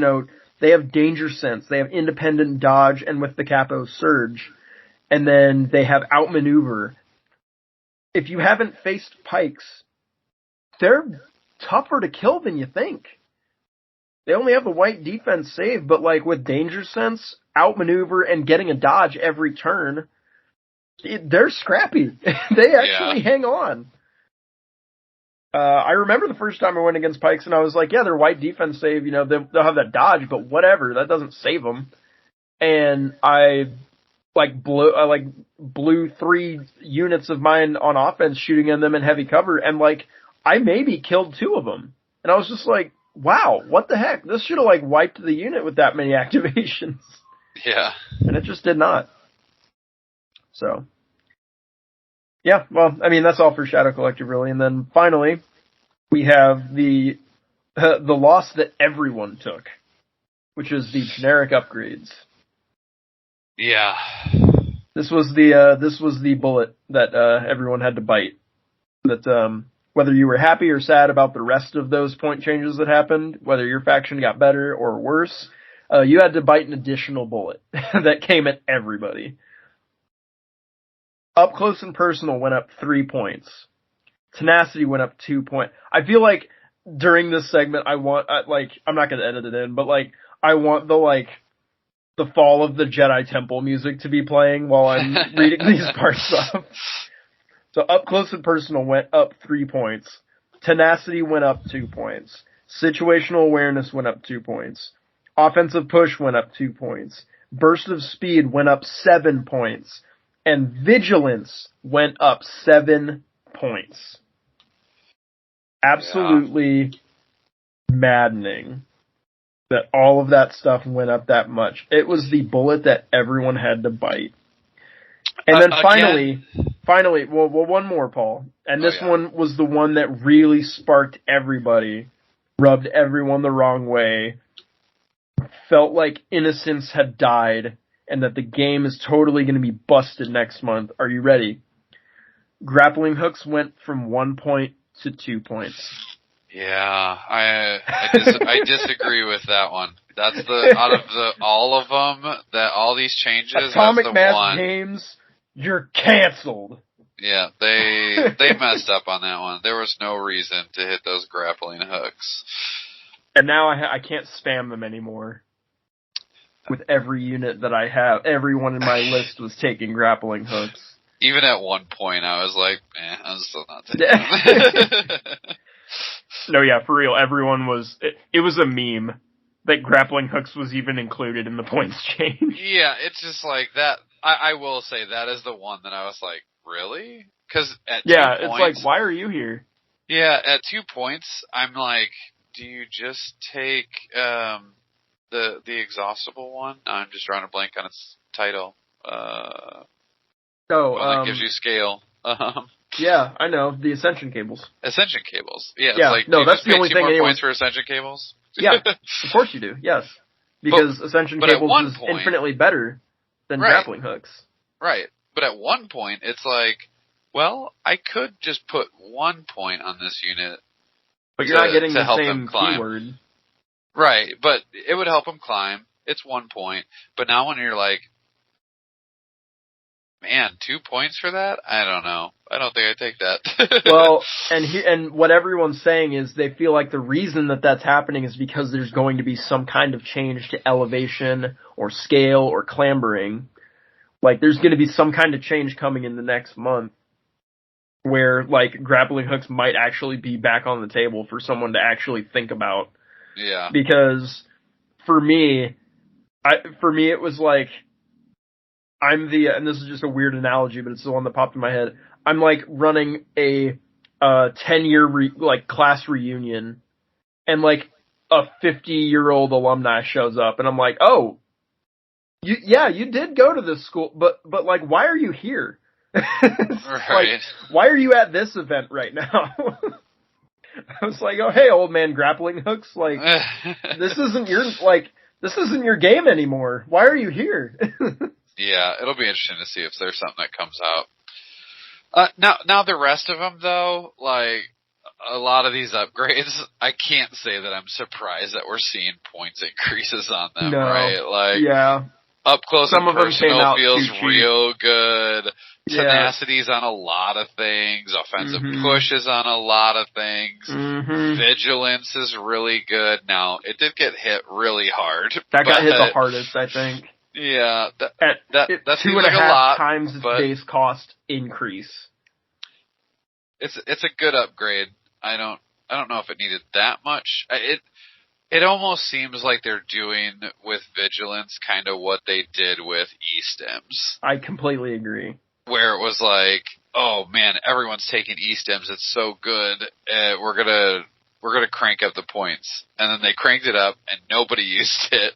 they have danger sense, they have independent dodge, and with the capo surge, and then they have outmaneuver. If you haven't faced pikes, they're tougher to kill than you think. They only have the white defense save, but like with danger sense, outmaneuver, and getting a dodge every turn, they're scrappy. They actually hang on. I remember the first time I went against pikes, and I was like, yeah, their white defense save, they'll have that dodge, but whatever, that doesn't save them. And I blew 3 units of mine on offense shooting at them in heavy cover, and I maybe killed 2 of them. And I was just like, wow, what the heck? This should have wiped the unit with that many activations. Yeah. And it just did not. So, yeah, well, I mean, that's all for Shadow Collective, really. And then finally, we have the loss that everyone took, which is the generic upgrades. Yeah. This was the bullet that everyone had to bite. That whether you were happy or sad about the rest of those point changes that happened, whether your faction got better or worse, you had to bite an additional bullet that came at everybody. Up close and personal went up 3 points. Tenacity went up 2 points. I feel like during this segment, I want I'm not gonna edit it in, but I want the fall of the Jedi Temple music to be playing while I'm reading these parts off. So up close and personal went up 3 points. Tenacity went up 2 points. Situational awareness went up 2 points. Offensive push went up 2 points. Burst of speed went up 7 points. And vigilance went up 7 points. Absolutely maddening that all of that stuff went up that much. It was the bullet that everyone had to bite. And then finally, well, one more, Paul. And this one was the one that really sparked everybody, rubbed everyone the wrong way, felt like innocence had died, and that the game is totally going to be busted next month. Are you ready? Grappling hooks went from 1 point to 2 points. Yeah, I disagree with that one. That's out of all of them, all these changes, Atomic that's the Mass one. Games, you're canceled. Yeah, they messed up on that one. There was no reason to hit those grappling hooks. And now I can't spam them anymore. With every unit that I have, everyone in my list was taking grappling hooks. Even at one point, I was like, I'm still not taking them. No, yeah, for real, everyone was, it was a meme that grappling hooks was even included in the points change. Yeah, it's just like that. I will say that is the one that I was like, really? Because at 2 points, it's like, why are you here? Yeah, at 2 points, I'm like, do you just take the exhaustible one? I'm just drawing a blank on its title. One that gives you scale. Yeah, I know, the Ascension cables. Ascension cables. Yeah, yeah, it's like, no, that's the only thing. More points for Ascension cables? Yeah, of course you do. Yes, because Ascension cables is infinitely better than grappling hooks. Right, but at 1 point, it's like, well, I could just put 1 point on this unit, but you're not getting the same keyword. Right, but it would help him climb. It's 1 point, but now when you're like, man, 2 points for that? I don't know. I don't think I'd take that. Well, and what everyone's saying is they feel like the reason that that's happening is because there's going to be some kind of change to elevation or scale or clambering. Like, there's going to be some kind of change coming in the next month where, grappling hooks might actually be back on the table for someone to actually think about. Yeah. Because for me, it was like, and this is just a weird analogy, but it's the one that popped in my head. I'm running a 10-year class reunion, and a 50-year-old alumni shows up, and I'm like, oh, you did go to this school, but why are you here? Right. Why are you at this event right now? I was like, oh hey, old man grappling hooks, like this isn't your game anymore. Why are you here? Yeah, it'll be interesting to see if there's something that comes out. Now the rest of them though, like a lot of these upgrades, I can't say that I'm surprised that we're seeing points increases on them, No. right? Like, yeah. up close Some and of them came personal out feels too cheap. real good. Yeah. Tenacity's on a lot of things. Offensive push is on a lot of things. Vigilance is really good. Now, it did get hit really hard. That got hit the hardest, I think. Yeah, that At seems 2.5 like a lot, times its base cost increase. It's a good upgrade. I don't know if it needed that much. It almost seems like they're doing with Vigilance kind of what they did with E-Stems. I completely agree. Where it was like, oh man, everyone's taking E-Stems. It's so good. We're gonna crank up the points. And then they cranked it up and nobody used it.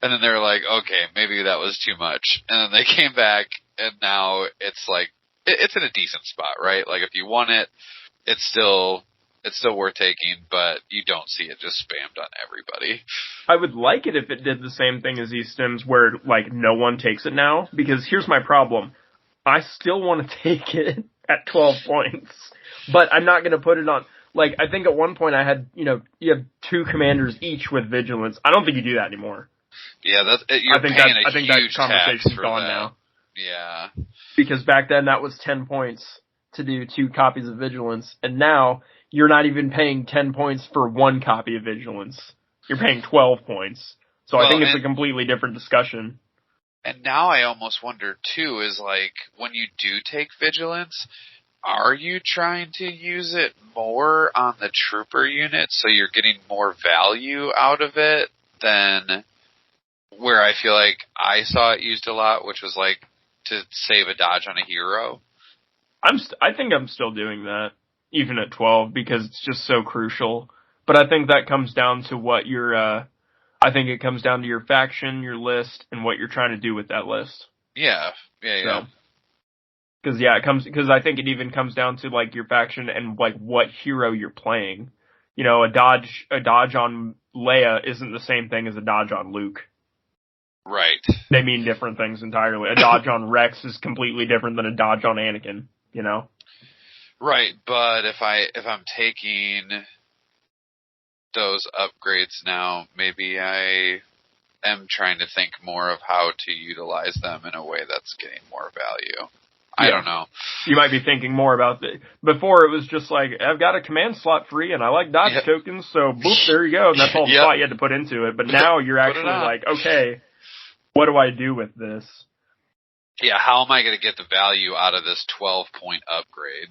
And then they were like, okay, maybe that was too much. And then they came back and now it's like, it's in a decent spot, right? Like if you want it, it's still worth taking, but you don't see it just spammed on everybody. I would like it if it did the same thing as E-Stems where, like, no one takes it now, because here's my problem. I still want to take it at 12 points, but I'm not going to put it on, like, I think at one point I had, you have 2 commanders each with Vigilance. I don't think you do that anymore. Yeah, you're paying a huge that conversation's tax for gone that. now. Yeah. Because back then that was 10 points to do 2 copies of Vigilance, and now you're not even paying 10 points for 1 copy of Vigilance. You're paying 12 points. So I think it's a completely different discussion. And now I almost wonder, too, is like, when you do take Vigilance, are you trying to use it more on the trooper unit so you're getting more value out of it than where I feel like I saw it used a lot, which was like to save a dodge on a hero? I think I'm still doing that, even at 12, because it's just so crucial. But I think that comes down to what I think it comes down to your faction, your list, and what you're trying to do with that list. Yeah. Because I think it even comes down to like your faction and like what hero you're playing. A dodge on Leia isn't the same thing as a dodge on Luke. Right. They mean different things entirely. A dodge on Rex is completely different than a dodge on Anakin. Right, but if I'm taking those upgrades now, maybe I am trying to think more of how to utilize them in a way that's getting more value. I don't know. You might be thinking more about it. Before it was just like, I've got a command slot free and I like dodge tokens, so boop, there you go. And that's all the thought you had to put into it. But now you're actually like, okay, what do I do with this? Yeah, how am I going to get the value out of this 12-point upgrade?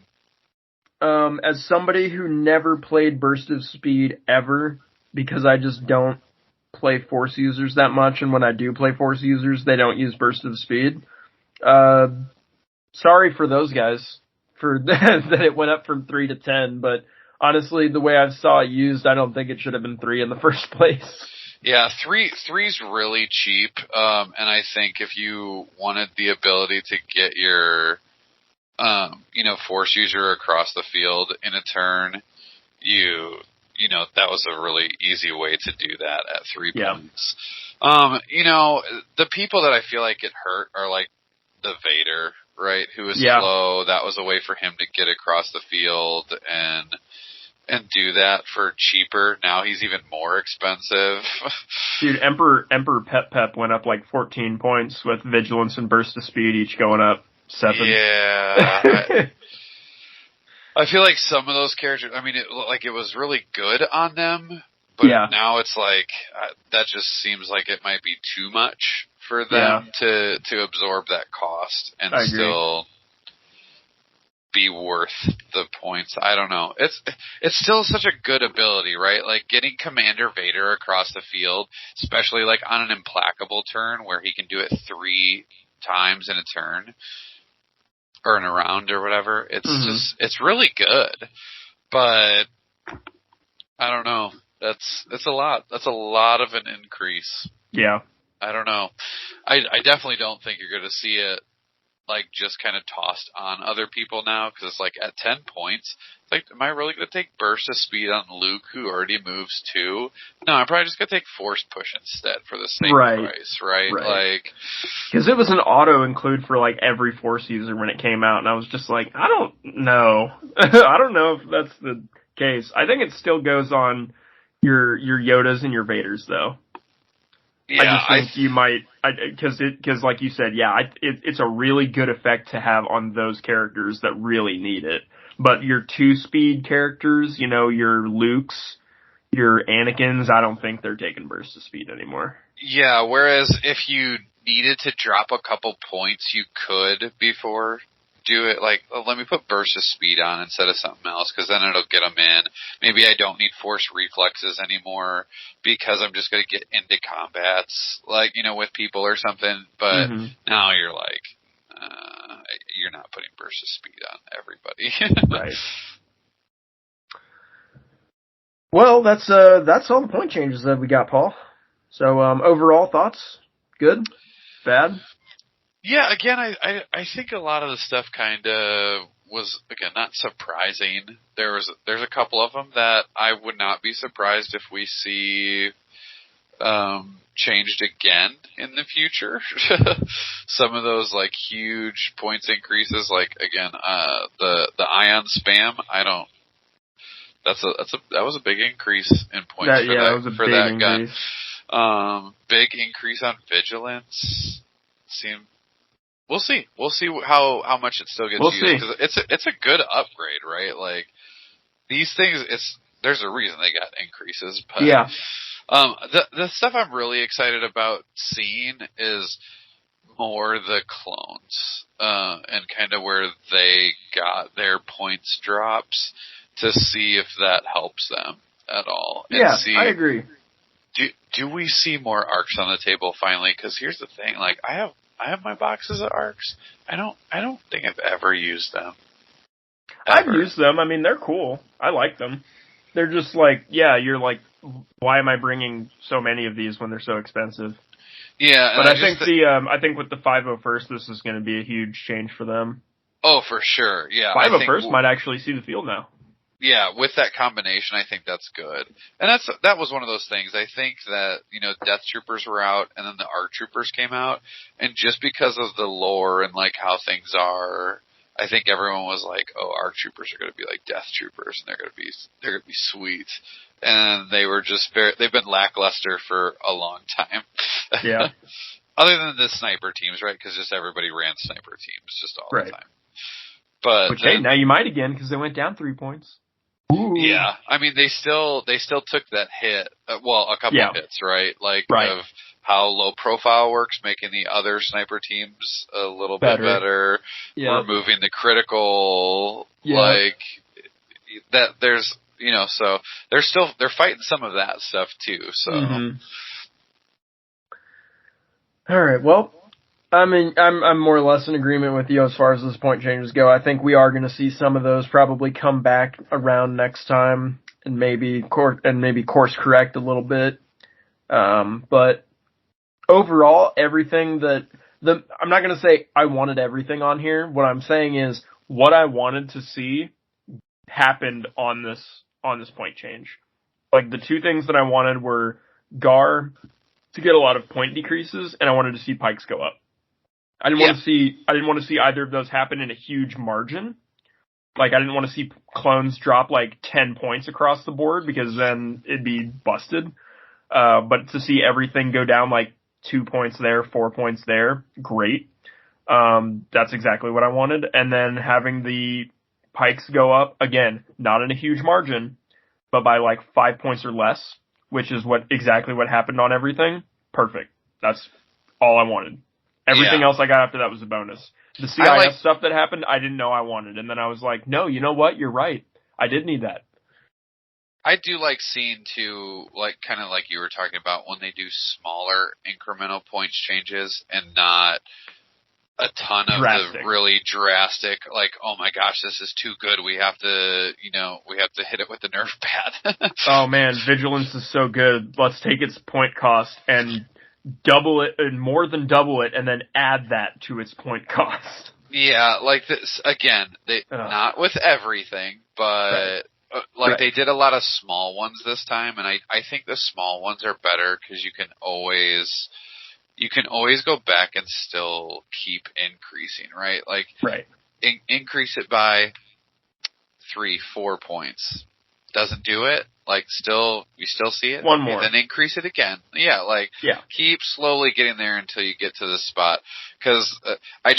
As somebody who never played Burst of Speed ever, because I just don't play Force users that much, and when I do play Force users, they don't use Burst of Speed. Sorry for those guys for that it went up from 3 to 10, but honestly, the way I saw it used, I don't think it should have been 3 in the first place. Yeah, three's really cheap, and I think if you wanted the ability to get your, Force user across the field in a turn, that was a really easy way to do that at 3 points. The people that I feel like get hurt are like the Vader, right? Who is slow. That was a way for him to get across the field and do that for cheaper. Now he's even more expensive. Dude, Emperor Pep went up like 14 points with Vigilance and Burst of Speed each going up 7. Yeah. I feel like some of those characters, it was really good on them, but now it's like, that just seems like it might be too much for them to absorb that cost and still be worth the points. I don't know. It's still such a good ability, right? Like getting Commander Vader across the field, especially like on an implacable turn where he can do it 3 times in a turn or in a round or whatever. It's it's really good, but I don't know. That's a lot. That's a lot of an increase. Yeah. I don't know. I definitely don't think you're going to see it like just kind of tossed on other people now, because it's like at 10 points, it's like, am I really going to take burst of speed on Luke, who already moves 2? No, I'm probably just going to take force push instead for the same price, right? Like, because it was an auto include for like every force user when it came out, and I was just like, I don't know. I don't know if that's the case. I think it still goes on your Yodas and your Vaders though. Yeah, I just think you might, because like you said, it's a really good effect to have on those characters that really need it. But your 2-speed characters, you know, your Lukes, your Anakins, I don't think they're taking burst of speed anymore. Yeah, whereas if you needed to drop a couple points, you could before do it. Like, let me put burst of speed on instead of something else, because then it'll get them in. Maybe I don't need force reflexes anymore because I'm just going to get into combats, like, you know, with people or something. But now you're like, you're not putting burst of speed on everybody. Right. Well, that's all the point changes that we got, Paul. So, overall thoughts? Good? Bad? Yeah, again, I think a lot of the stuff kind of was, again, not surprising. There's a couple of them that I would not be surprised if we see changed again in the future. Some of those like huge points increases, like again, the ion spam. That was a big increase in points for that gun. Big increase on vigilance. We'll see. We'll see how much it still gets used, because it's a good upgrade, right? Like, these things, there's a reason they got increases. But yeah. The stuff I'm really excited about seeing is more the clones, and kind of where they got their points drops, to see if that helps them at all. Yeah, I agree. Do we see more arcs on the table finally? Because here's the thing: like, I have my boxes of arcs. I don't think I've ever used them. I've used them. I mean, they're cool. I like them. They're just like, yeah, you're like, why am I bringing so many of these when they're so expensive? Yeah, but I think I think with the 501st, this is going to be a huge change for them. Oh, for sure. Yeah, 501st might actually see the field now. Yeah, with that combination, I think that's good. And that was one of those things. I think that, you know, Death Troopers were out, and then the ARC Troopers came out, and just because of the lore and like how things are, I think everyone was like, "Oh, ARC Troopers are going to be like Death Troopers, and they're going to be sweet." And they were just they've been lackluster for a long time. Yeah. Other than the sniper teams, right? Because just everybody ran sniper teams just all the time. But which, hey, now you might again, because they went down 3 points. Ooh. Yeah, I mean, they still took that hit. A couple of hits, right? Like, of how low profile works, making the other sniper teams a little bit better. Removing the critical, like that. There's, you know, so they're fighting some of that stuff too. So, all right, well. I mean, I'm more or less in agreement with you as far as those point changes go. I think we are going to see some of those probably come back around next time, and maybe course correct a little bit. But overall, everything I'm not going to say I wanted everything on here. What I'm saying is what I wanted to see happened on this point change. Like, the two things that I wanted were Gar to get a lot of point decreases, and I wanted to see Pikes go up. I didn't want to see either of those happen in a huge margin. Like, I didn't want to see clones drop like 10 points across the board, because then it'd be busted. But to see everything go down like 2 points there, 4 points there, great. That's exactly what I wanted. And then having the Pikes go up, again, not in a huge margin, but by like 5 points or less, which is exactly what happened on everything. Perfect. That's all I wanted. Everything else I got after that was a bonus. The CIS stuff that happened, I didn't know I wanted. And then I was like, no, you know what? You're right. I did need that. I do like seeing, too, like, kind of like you were talking about, when they do smaller incremental points changes and not a ton of the really drastic, like, oh my gosh, this is too good. We have to hit it with the Nerf pad. Oh man, Vigilance is so good. Let's take its point cost and double it, and more than double it, and then add that to its point cost. Yeah, like this again. Not with everything, but Right. they did a lot of small ones this time, and I think the small ones are better because you can always go back and still keep increasing, right? Like Right. increase it by 3-4 points. Doesn't do it. Like we still see it. One more. Then increase it again. Yeah, keep slowly getting there until you get to this spot. Because I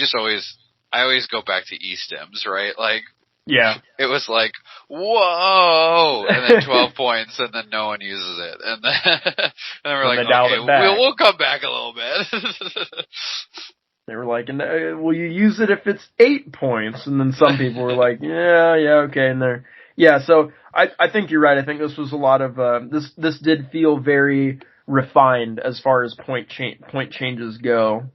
always go back to E-stems, right? Like, yeah, it was like, whoa, and then 12 points, and then no one uses it, and then we're like, okay, we'll come back a little bit. They were like, will you use it if it's 8 points? And then some people were like, yeah, okay, and so I think you're right. I think this was a lot of this did feel very refined as far as point changes go.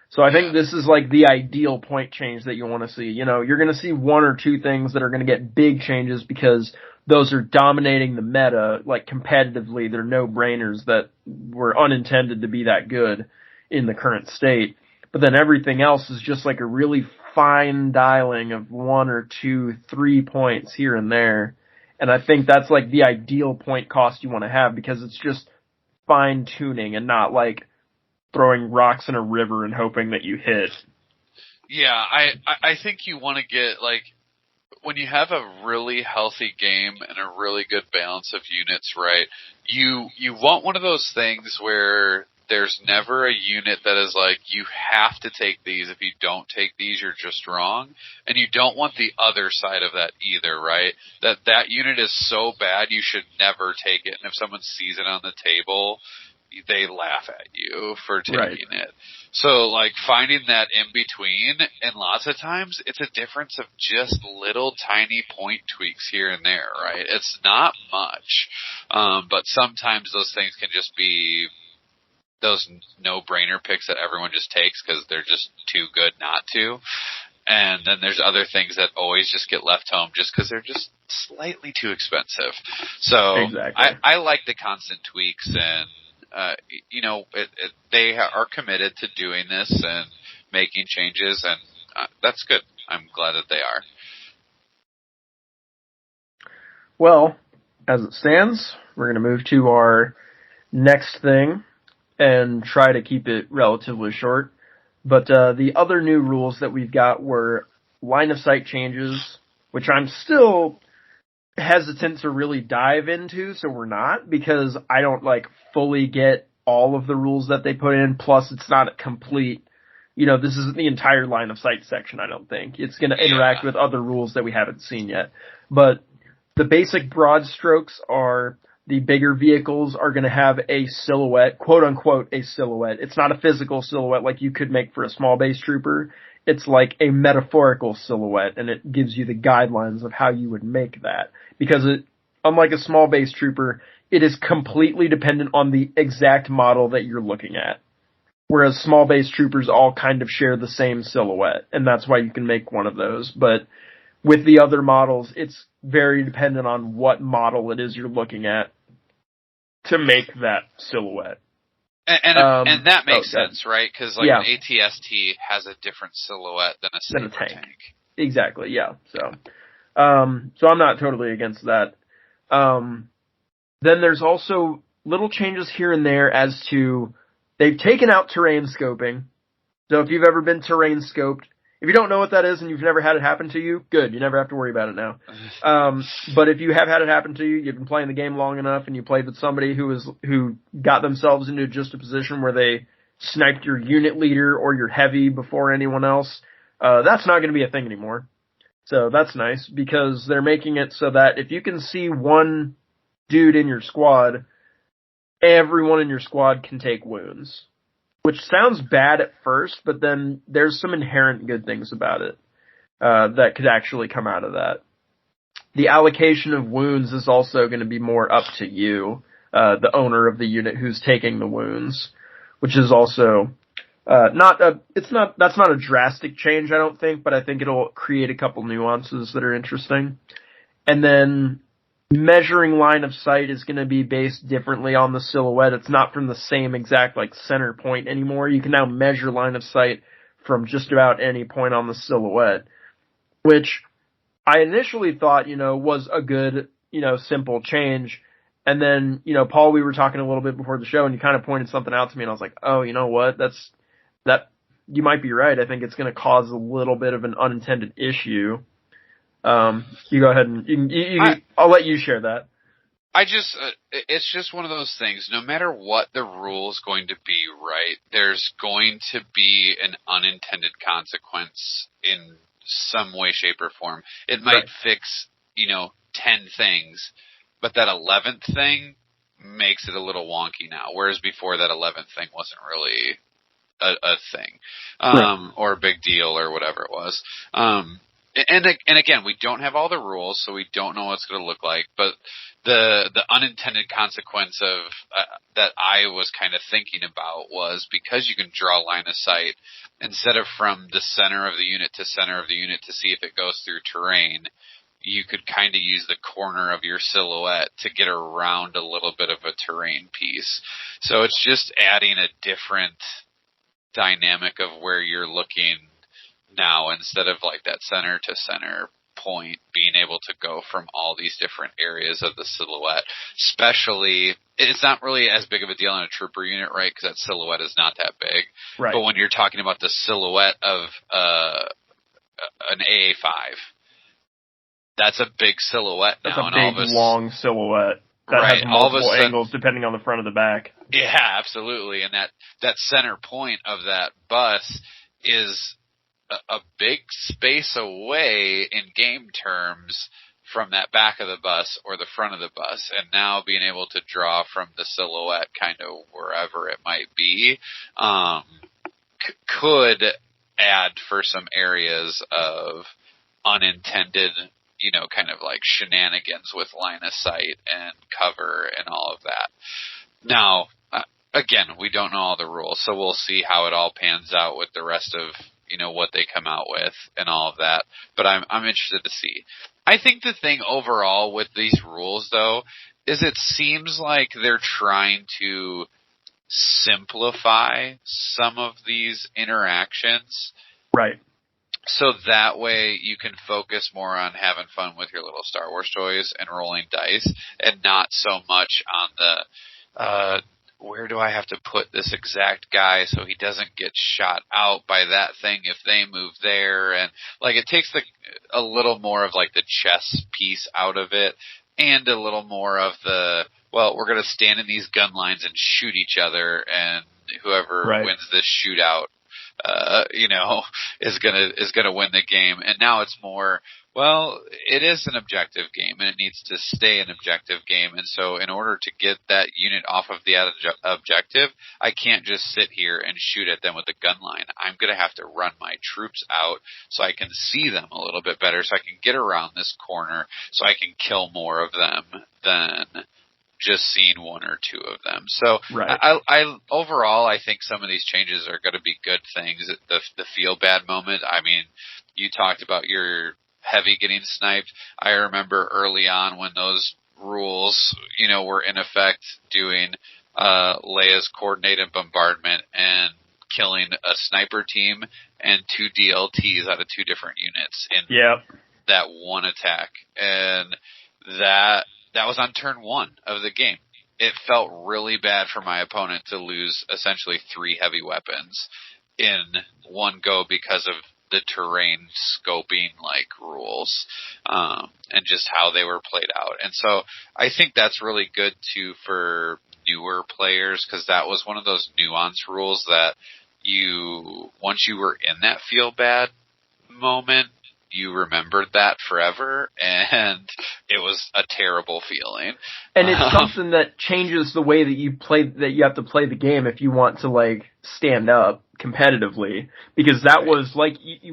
So I think this is like the ideal point change that you want to see. You know, you're going to see 1 or 2 things that are going to get big changes because those are dominating the meta, like competitively. They're no-brainers that were unintended to be that good in the current state. But then everything else is just like a really fine dialing of 1 or 2, 3 points here and there. And I think that's like the ideal point cost you want to have because it's just fine tuning and not like throwing rocks in a river and hoping that you hit. Yeah, I think you want to get, like, when you have a really healthy game and a really good balance of units, right, you want one of those things where there's never a unit that is like, you have to take these. If you don't take these, you're just wrong. And you don't want the other side of that either, right? That unit is so bad, you should never take it. And if someone sees it on the table, they laugh at you for taking it. So, like, finding that in between, and lots of times it's a difference of just little tiny point tweaks here and there, right? It's not much. But sometimes those things can just be those no-brainer picks that everyone just takes because they're just too good not to. And then there's other things that always just get left home just because they're just slightly too expensive. So I like the constant tweaks, and they are committed to doing this and making changes, and that's good. I'm glad that they are. Well, as it stands, we're going to move to our next thing and try to keep it relatively short. But the other new rules that we've got were line of sight changes, which I'm still hesitant to really dive into, so we're not, because I don't fully get all of the rules that they put in, plus it's not a complete, this isn't the entire line of sight section, I don't think. It's going to interact with other rules that we haven't seen yet. But the basic broad strokes are the bigger vehicles are going to have a silhouette, quote unquote, a silhouette. It's not a physical silhouette like you could make for a small base trooper. It's like a metaphorical silhouette, and it gives you the guidelines of how you would make that. Because unlike a small base trooper, it is completely dependent on the exact model that you're looking at. Whereas small base troopers all kind of share the same silhouette, and that's why you can make one of those. But with the other models, it's very dependent on what model it is you're looking at to make that silhouette. And that makes sense, right? Because an ATST has a different silhouette than a saber tank. Exactly, yeah. So I'm not totally against that. Then there's also little changes here and there as to, they've taken out terrain scoping. So if you've ever been terrain scoped, if you don't know what that is and you've never had it happen to you, good, you never have to worry about it now. But if you have had it happen to you, you've been playing the game long enough and you played with somebody who got themselves into just a position where they sniped your unit leader or your heavy before anyone else, that's not going to be a thing anymore. So that's nice, because they're making it so that if you can see one dude in your squad, everyone in your squad can take wounds. Which sounds bad at first, but then there's some inherent good things about it that could actually come out of that. The allocation of wounds is also going to be more up to you, the owner of the unit who's taking the wounds, which is also that's not a drastic change, I don't think, but I think it'll create a couple nuances that are interesting. And then measuring line of sight is going to be based differently on the silhouette. It's not from the same exact center point anymore. You can now measure line of sight from just about any point on the silhouette, which I initially thought, was a good, simple change. And then, Paul, we were talking a little bit before the show, and you kind of pointed something out to me, and I was like, oh, you know what? You might be right. I think it's going to cause a little bit of an unintended issue. You go ahead and I'll let you share that. It's just one of those things. No matter what the rule is going to be, right, there's going to be an unintended consequence in some way, shape, or form. It might fix, 10 things, but that 11th thing makes it a little wonky now, whereas before that 11th thing wasn't really a thing, or a big deal or whatever it was. And again, we don't have all the rules, so we don't know what it's going to look like. But the unintended consequence of that I was kind of thinking about was because you can draw line of sight instead of from the center of the unit to center of the unit to see if it goes through terrain. You could kind of use the corner of your silhouette to get around a little bit of a terrain piece. So it's just adding a different dynamic of where you're looking now, instead of like that center to center point, being able to go from all these different areas of the silhouette. Especially, it's not really as big of a deal in a trooper unit, right? Because that silhouette is not that big. Right. But when you're talking about the silhouette of an AA5, that's a big silhouette now. That's a big, long silhouette that has multiple angles depending on the front of the back. Yeah, absolutely. And that center point of that bus is a big space away in game terms from that back of the bus or the front of the bus. And now being able to draw from the silhouette kind of wherever it might be could add for some areas of unintended, kind of like shenanigans with line of sight and cover and all of that. Now, again, we don't know all the rules, so we'll see how it all pans out with the rest of, what they come out with and all of that. But I'm interested to see. I think the thing overall with these rules, though, is it seems like they're trying to simplify some of these interactions. Right. So that way you can focus more on having fun with your little Star Wars toys and rolling dice, and not so much on the, where do I have to put this exact guy so he doesn't get shot out by that thing if they move there. And like, it takes a little more of like the chess piece out of it, and a little more of the, well, we're going to stand in these gun lines and shoot each other, and whoever wins this shootout, is gonna win the game. And now it's more, well, it is an objective game, and it needs to stay an objective game. And so in order to get that unit off of the objective, I can't just sit here and shoot at them with a gun line. I'm gonna have to run my troops out so I can see them a little bit better, so I can get around this corner, so I can kill more of them than just seeing one or two of them. So I overall, I think some of these changes are going to be good things. The feel bad moment. I mean, you talked about your heavy getting sniped. I remember early on when those rules, were in effect, doing Leia's coordinated bombardment and killing a sniper team and 2 DLTs out of 2 different units in that one attack. And that was on turn 1 of the game. It felt really bad for my opponent to lose essentially 3 heavy weapons in one go because of the terrain scoping rules, and just how they were played out. And so I think that's really good too for newer players, because that was one of those nuance rules that once you were in that feel bad moment, you remembered that forever, and it was a terrible feeling. And it's something that changes the way that you have to play the game if you want to stand up competitively, because that was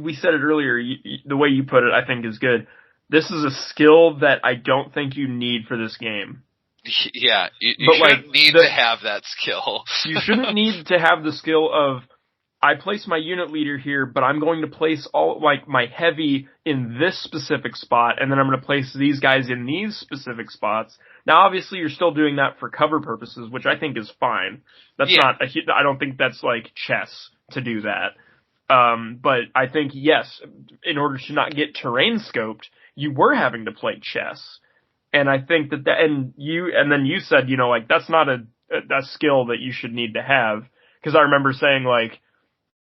we said it earlier. The way you put it, I think, is good. This is a skill that I don't think you need for this game. Yeah, you shouldn't need to have that skill. You shouldn't need to have the skill of, I place my unit leader here, but I'm going to place all my heavy in this specific spot, and then I'm going to place these guys in these specific spots. Now, obviously, you're still doing that for cover purposes, which I think is fine. That's not I don't think that's chess to do that. But I think, yes, in order to not get terrain scoped, you were having to play chess. And I think and then you said, like, that's not a skill that you should need to have. Cause I remember saying, like,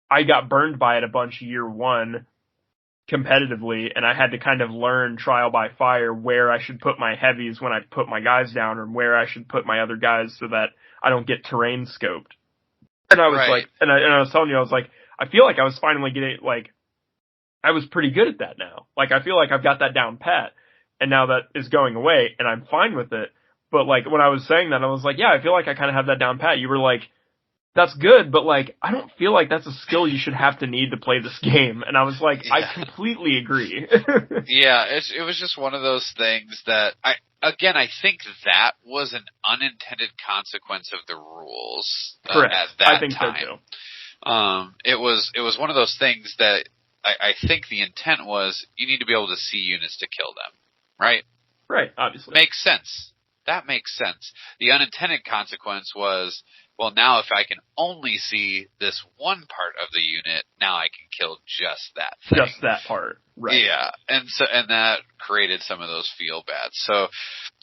I got burned by it a bunch year one competitively, and I had to kind of learn trial by fire where I should put my heavies when I put my guys down, or where I should put my other guys so that I don't get terrain scoped. And I was like, and I was telling you, I was like, I feel like I was finally getting, like, I was pretty good at that now. Like, I feel like I've got that down pat, and now that is going away, and I'm fine with it. But, like, when I was saying that, I was like, yeah, I feel like I kind of have that down pat. You were like, that's good, but, like, I don't feel like that's a skill you should have to need to play this game. And I was like, yeah. I completely agree. Yeah, it was just one of those things that I think that was an unintended consequence of the rules Correct. At that I think time. So too. It was one of those things that I think the intent was you need to be able to see units to kill them, right? Right, obviously. Makes sense. That makes sense. The unintended consequence was, well, now if I can only see this one part of the unit, now I can kill just that thing. Just that part, right. Yeah, and that created some of those feel bad. So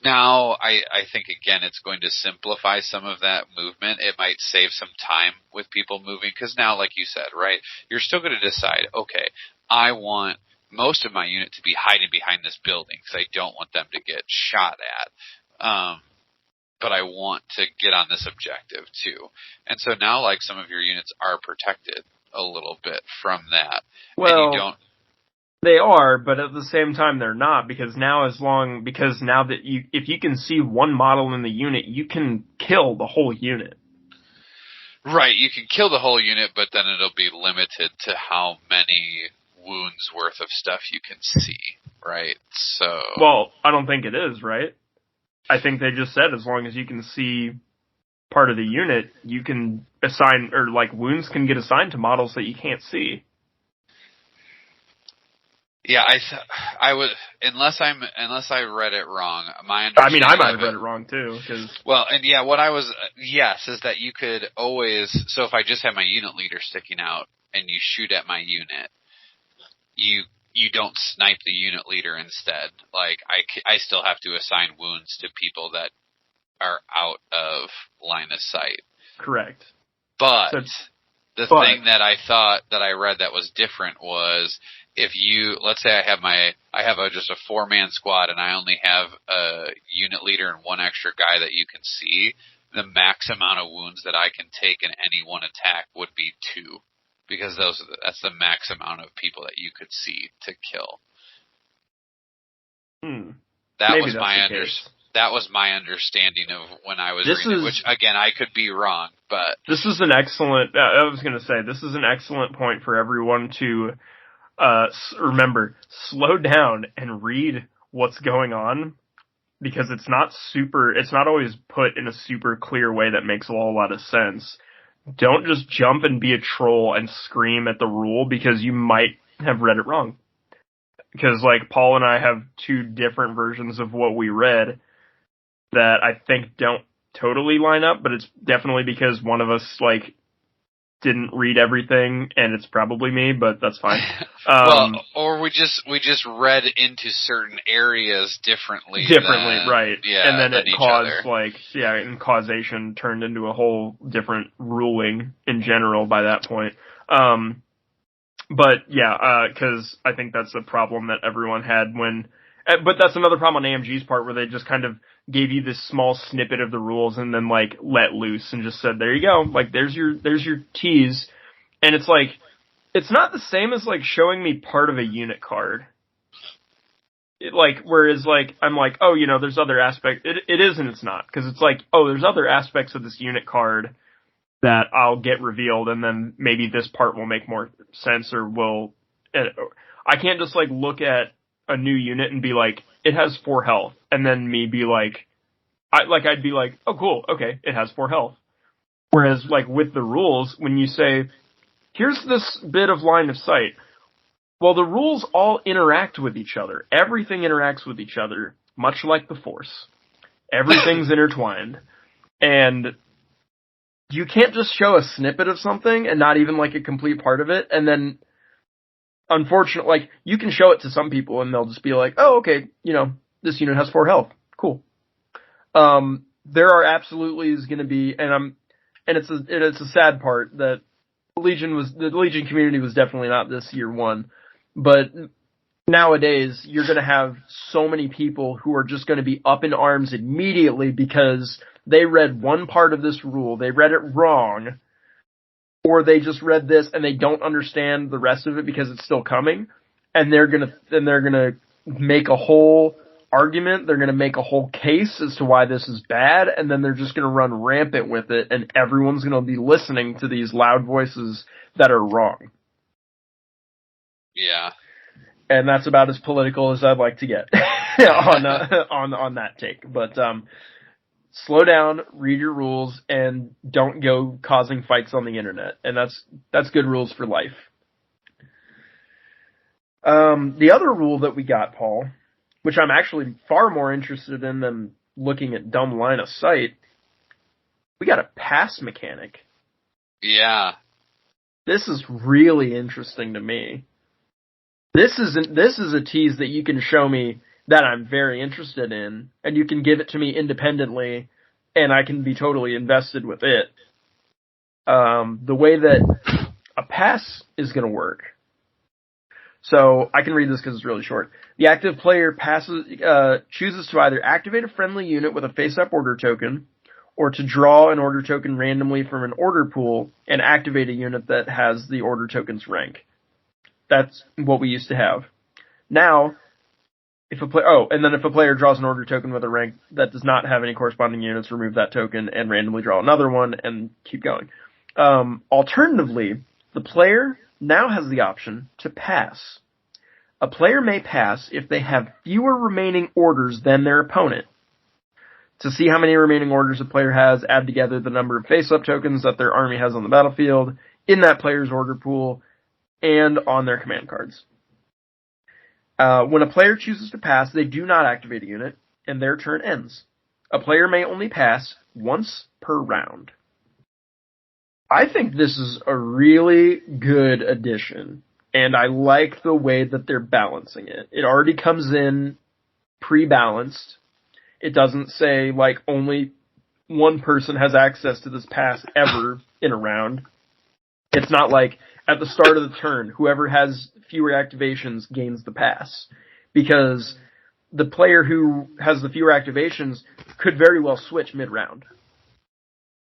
now I think, again, it's going to simplify some of that movement. It might save some time with people moving, because now, like you said, right, you're still going to decide, okay, I want most of my unit to be hiding behind this building because I don't want them to get shot at. But I want to get on this objective too. And so now, like, some of your units are protected a little bit from that. Well, and you don't... they are, but at the same time they're not, because now that if you can see one model in the unit, you can kill the whole unit. Right, you can kill the whole unit, but then it'll be limited to how many wounds worth of stuff you can see, right? So... Well, I don't think it is, right? I think they just said as long as you can see part of the unit, you can assign, or like wounds can get assigned to models that you can't see. Yeah, I would, unless I read it wrong. My understanding, I might have read it wrong too, because is that you could always. So if I just have my unit leader sticking out and you shoot at my unit, you don't snipe the unit leader instead. Like, I still have to assign wounds to people that are out of line of sight. Correct. But the thing that I thought that I read that was different was, if you, let's say I have just a 4-man squad and I only have a unit leader and one extra guy that you can see, the max amount of wounds that I can take in any one attack would be 2. Because that's the max amount of people that you could see to kill. That was my understanding of when I was reading it, which, again, I could be wrong, but... This is an excellent... I was going to say, this is an excellent point for everyone to remember. Slow down and read what's going on, because it's not always put in a super clear way that makes a whole lot of sense. Don't just jump and be a troll and scream at the rule because you might have read it wrong. Because, like, Paul and I have 2 different versions of what we read that I think don't totally line up, but it's definitely because one of us, like, didn't read everything, and it's probably me, but that's fine. Or we just read into certain areas differently, right? Yeah, and then it caused and causation turned into a whole different ruling in general by that point. But yeah, because I think that's a problem that everyone had but that's another problem on AMG's part, where they just kind of gave you this small snippet of the rules and then, like, let loose and just said, there you go, like, there's your tease. And it's like, it's not the same as, like, showing me part of a unit card. Whereas, like, I'm like, oh, there's other aspects. It is and it's not, because it's like, oh, there's other aspects of this unit card that I'll get revealed, and then maybe this part will make more sense, or I can't just, like, look at a new unit and be like, it has 4 health, and then me be like, I'd be like, oh cool, okay, it has 4 health. Whereas, like, with the rules, when you say, here's this bit of line of sight, well, the rules all interact with each other. Everything interacts with each other, much like the Force. Everything's intertwined. And you can't just show a snippet of something and not even like a complete part of it, and then unfortunately, like, you can show it to some people and they'll just be like, oh, okay, this unit has 4 health. Cool. There are absolutely is going to be, and it's a sad part that the Legion community was definitely not this year one, but nowadays you're going to have so many people who are just going to be up in arms immediately because they read one part of this rule, they read it wrong, or they just read this and they don't understand the rest of it because it's still coming, and they're gonna make a whole argument, they're gonna make a whole case as to why this is bad, and then they're just gonna run rampant with it, and everyone's gonna be listening to these loud voices that are wrong. Yeah. And that's about as political as I'd like to get on that take. But slow down, read your rules, and don't go causing fights on the internet. And that's good rules for life. The other rule that we got, Paul, which I'm actually far more interested in than looking at dumb line of sight, we got a pass mechanic. Yeah. This is really interesting to me. This is a tease that you can show me that I'm very interested in, and you can give it to me independently, and I can be totally invested with it. The way that a pass is going to work. So I can read this because it's really short. The active player chooses to either activate a friendly unit with a face-up order token, or to draw an order token randomly from an order pool and activate a unit that has the order token's rank. That's what we used to have. Now, if a player draws an order token with a rank that does not have any corresponding units, remove that token and randomly draw another one and keep going. Alternatively, the player now has the option to pass. A player may pass if they have fewer remaining orders than their opponent. To see how many remaining orders a player has, add together the number of face-up tokens that their army has on the battlefield, in that player's order pool, and on their command cards. When a player chooses to pass, they do not activate a unit, and their turn ends. A player may only pass once per round. I think this is a really good addition, and I like the way that they're balancing it. It already comes in pre-balanced. It doesn't say, like, only one person has access to this pass ever in a round. It's not like, at the start of the turn, whoever has fewer activations gains the pass. Because the player who has the fewer activations could very well switch mid-round.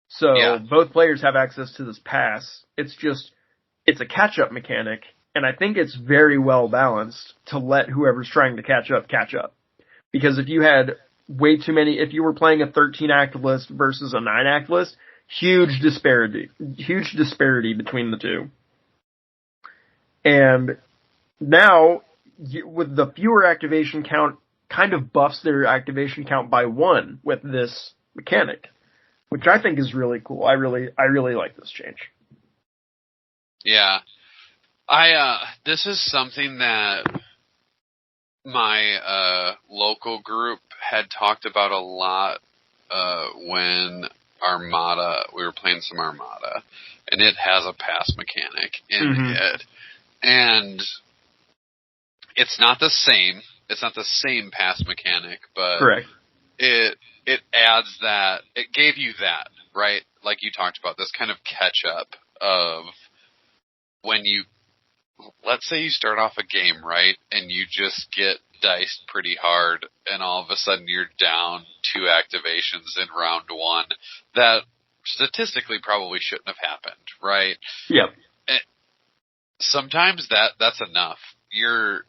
So both players have access to this pass. It's a catch-up mechanic, and I think it's very well balanced to let whoever's trying to catch up. Because if you had way too many, if you were playing a 13-act list versus a 9-act list, huge disparity between the two. And now, with the fewer activation count, kind of buffs their activation count by 1 with this mechanic, which I think is really cool. I really like this change. Yeah. This is something that my local group had talked about a lot when we were playing some Armada, and it has a pass mechanic in it. And it's not the same. It's not the same pass mechanic, but correct. It adds that. It gave you that, right? Like you talked about, this kind of catch up of when you, let's say you start off a game, right, and you just get diced pretty hard, and all of a sudden you're down 2 activations in round 1 that statistically probably shouldn't have happened, right? Yep. Sometimes that's enough. Your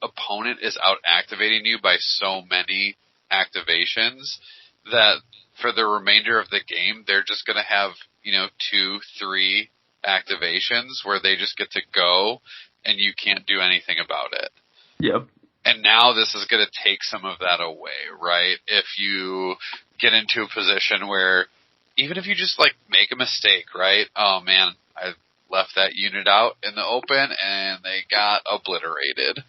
opponent is out activating you by so many activations that for the remainder of the game they're just going to have 2-3 activations where they just get to go and you can't do anything about it. Yep. And now this is going to take some of that away, right? If you get into a position where even if you just make a mistake, right? Oh man, I left that unit out in the open and they got obliterated.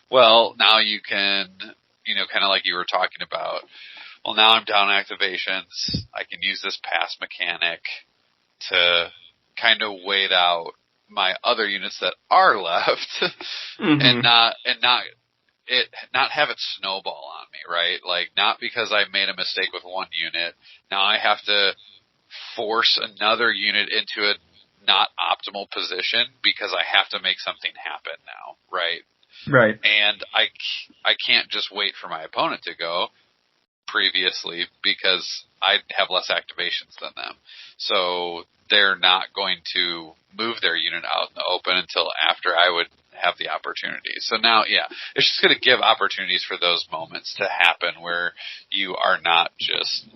Well, now you can, kind of like you were talking about, well, now I'm down activations. I can use this pass mechanic to kind of wait out my other units that are left, and not have it snowball on me, right? Like, not because I made a mistake with one unit, now I have to force another unit into a not optimal position because I have to make something happen now, right? Right. And I can't just wait for my opponent to go previously because I have less activations than them. So they're not going to move their unit out in the open until after I would have the opportunity. So now, yeah, it's just going to give opportunities for those moments to happen where you are not just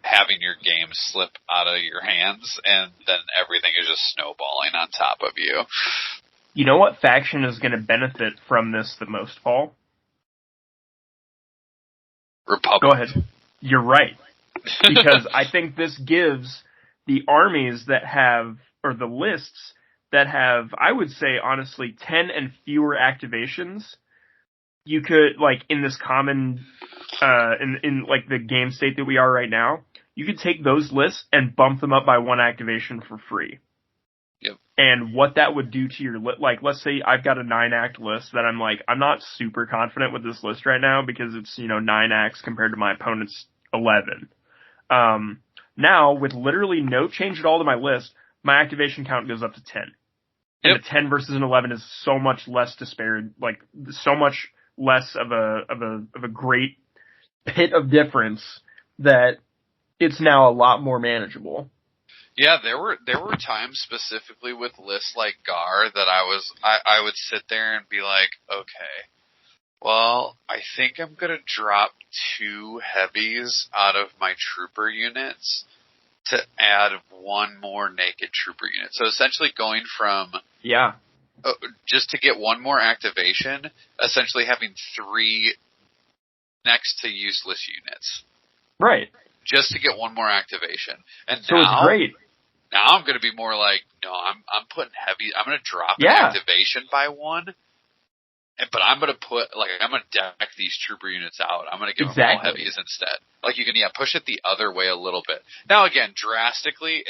having your game slip out of your hands and then everything is just snowballing on top of you. You know what faction is going to benefit from this the most, Paul? Republic. Go ahead. You're right. Because I think this gives the armies that have, or the lists that have, I would say, honestly, 10 and fewer activations, you could, like, in this common, in like, the game state that we are right now, you could take those lists and bump them up by one activation for free. Yep. And what that would do to your, like, let's say I've got a 9-act list that I'm like, I'm not super confident with this list right now because it's, 9 acts compared to my opponent's 11. Now, with literally no change at all to my list, my activation count goes up to 10. And a 10 versus an 11 is so much less disparate, like, so much less of a great pit of difference that it's now a lot more manageable. Yeah, there were times specifically with lists like Gar that I would sit there and be like, okay, well, I think I'm gonna drop 2 heavies out of my trooper units to add 1 more naked trooper unit. So essentially going from just to get 1 more activation, essentially having 3 next to useless units. Right. Just to get 1 more activation. And so it's great. Now I'm going to be more like, no, I'm putting heavy. I'm going to drop an activation by 1, but I'm going to I'm going to deck these trooper units out. I'm going to give them all heavies instead. Like, you can push it the other way a little bit. Now again, drastically,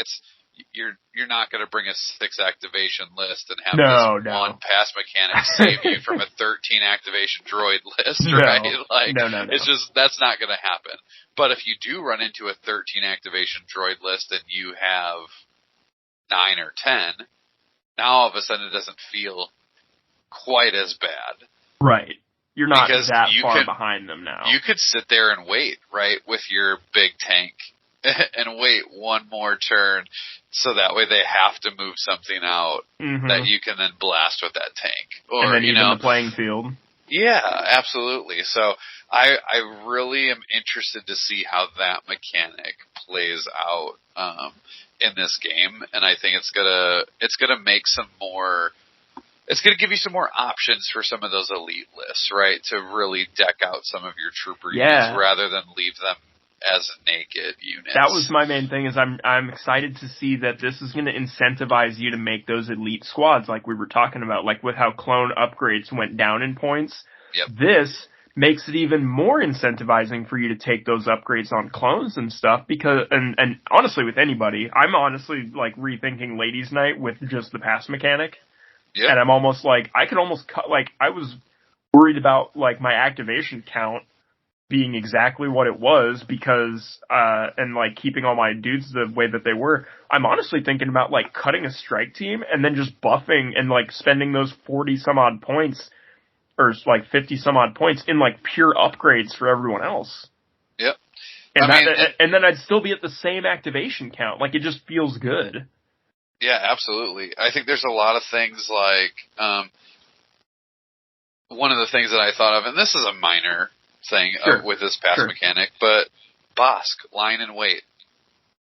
you're not going to bring a 6 activation list and have this one pass mechanic save you from a 13 activation droid list, right? Like, no. It's just, that's not going to happen. But if you do run into a 13 activation droid list and you have 9 or 10, now all of a sudden it doesn't feel quite as bad. Right. You're not that far behind them now. You could sit there and wait, right, with your big tank and wait 1 more turn so that way they have to move something out that you can then blast with that tank. Or, and then even the playing field. Yeah, absolutely. So I really am interested to see how that mechanic plays out in this game, and I think it's gonna make some more. It's gonna give you some more options for some of those elite lists, right? To really deck out some of your trooper units rather than leave them as naked units. That was my main thing. Is I'm excited to see that this is going to incentivize you to make those elite squads, like we were talking about, like with how clone upgrades went down in points. Yep. This makes it even more incentivizing for you to take those upgrades on clones and stuff, because and honestly, with anybody, I'm honestly like rethinking Ladies' Night with just the pass mechanic. Yep. And I'm almost like, I could almost cut, like, I was worried about like my activation count being exactly what it was because, and like keeping all my dudes the way that they were. I'm honestly thinking about like cutting a strike team and then just buffing and like spending those 40 some odd points or like 50 some odd points in like pure upgrades for everyone else. Yep. And then I'd still be at the same activation count. Like, it just feels good. Yeah, absolutely. I think there's a lot of things like, one of the things that I thought of, and this is a minor thing with this pass mechanic, but Bosk, line and wait.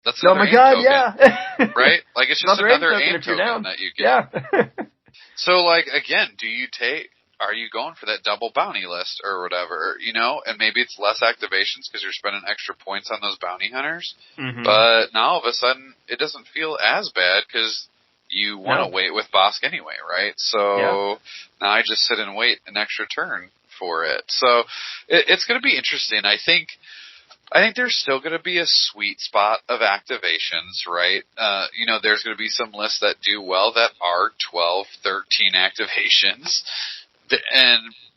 That's another aim token, right? Like, it's just another aim token that you get. Yeah. So, like, again, are you going for that double bounty list or whatever, and maybe it's less activations because you're spending extra points on those bounty hunters, but now all of a sudden it doesn't feel as bad because you want to wait with Bosk anyway, right? So now I just sit and wait an extra turn for it. So it's going to be interesting. I think there's still going to be a sweet spot of activations, right? There's going to be some lists that do well that are 12, 13 activations.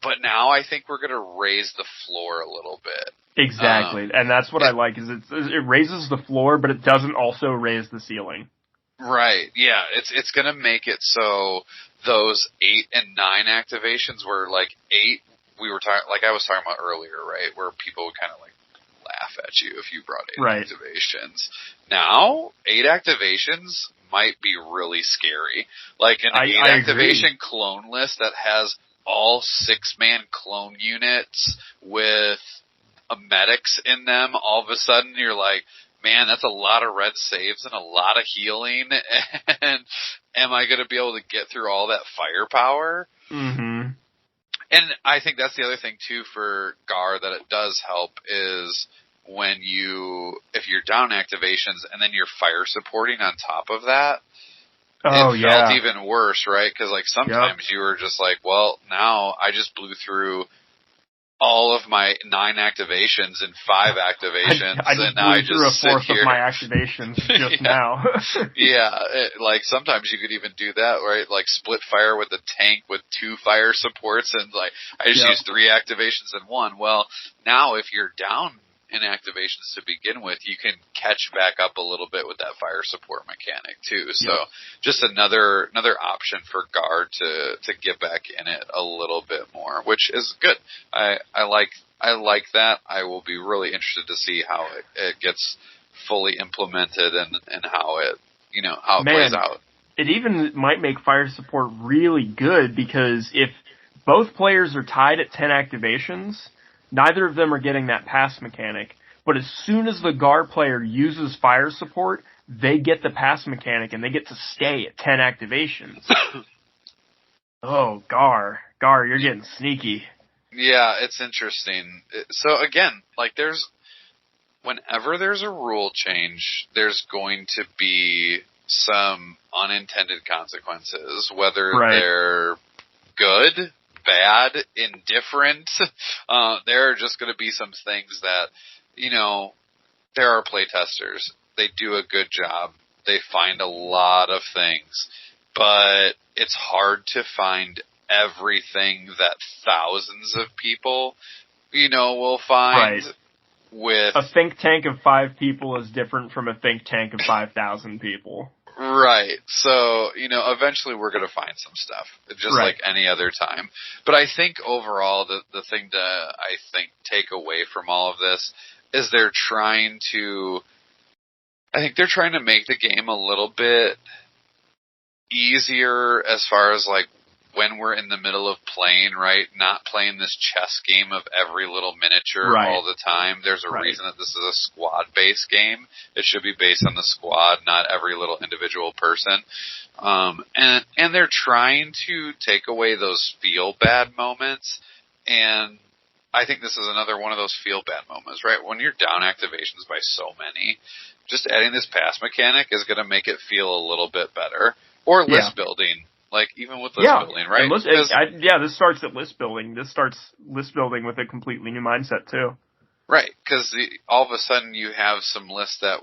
But now I think we're going to raise the floor a little bit. Exactly. And that's what I like, is it raises the floor, but it doesn't also raise the ceiling. Right. Yeah. It's going to make it so those 8 and 9 activations were like 8, I was talking about earlier, right? Where people would kind of like laugh at you if you brought 8 activations. Now, 8 activations might be really scary. Like an 8 activation clone list that has all 6-man clone units with medics in them, all of a sudden you're like, man, that's a lot of red saves and a lot of healing, and am I going to be able to get through all that firepower? Mm-hmm. And I think that's the other thing, too, for Gar that it does help is if you're down activations and then you're fire supporting on top of that, it felt even worse, right? Because sometimes you were just like, well, now I just blew through all of my 9 activations and 5 activations, and now I just blew through a fourth sit here. of my activations just now. Yeah, sometimes you could even do that, right? Like split fire with a tank with 2 fire supports, and I just use 3 activations in 1. Well, now if you're down in activations to begin with, you can catch back up a little bit with that fire support mechanic too. So just another option for Guard to get back in it a little bit more, which is good. I like that. I will be really interested to see how it gets fully implemented and how it plays out. It even might make fire support really good, because if both players are tied at 10 activations, neither of them are getting that pass mechanic, but as soon as the Gar player uses fire support, they get the pass mechanic and they get to stay at 10 activations. Oh, Gar, you're getting sneaky. Yeah, it's interesting. So again, whenever there's a rule change, there's going to be some unintended consequences, whether they're good, bad, indifferent. There are just going to be some things that, there are playtesters. They do a good job. They find a lot of things, but it's hard to find everything that thousands of people, will find. With a think tank of 5 people is different from a think tank of 5,000 people. Right. So, eventually we're going to find some stuff, just like any other time. But I think overall, the thing to, take away from all of this is they're trying to make the game a little bit easier as far as when we're in the middle of playing, right? Not playing this chess game of every little miniature all the time. There's a reason that this is a squad-based game. It should be based on the squad, not every little individual person. And they're trying to take away those feel-bad moments. And I think this is another one of those feel-bad moments, right? When you're down activations by so many, just adding this pass mechanic is going to make it feel a little bit better. Or list building. Even with list building, right? This starts at list building. This starts list building with a completely new mindset, too. Right, because all of a sudden you have some lists that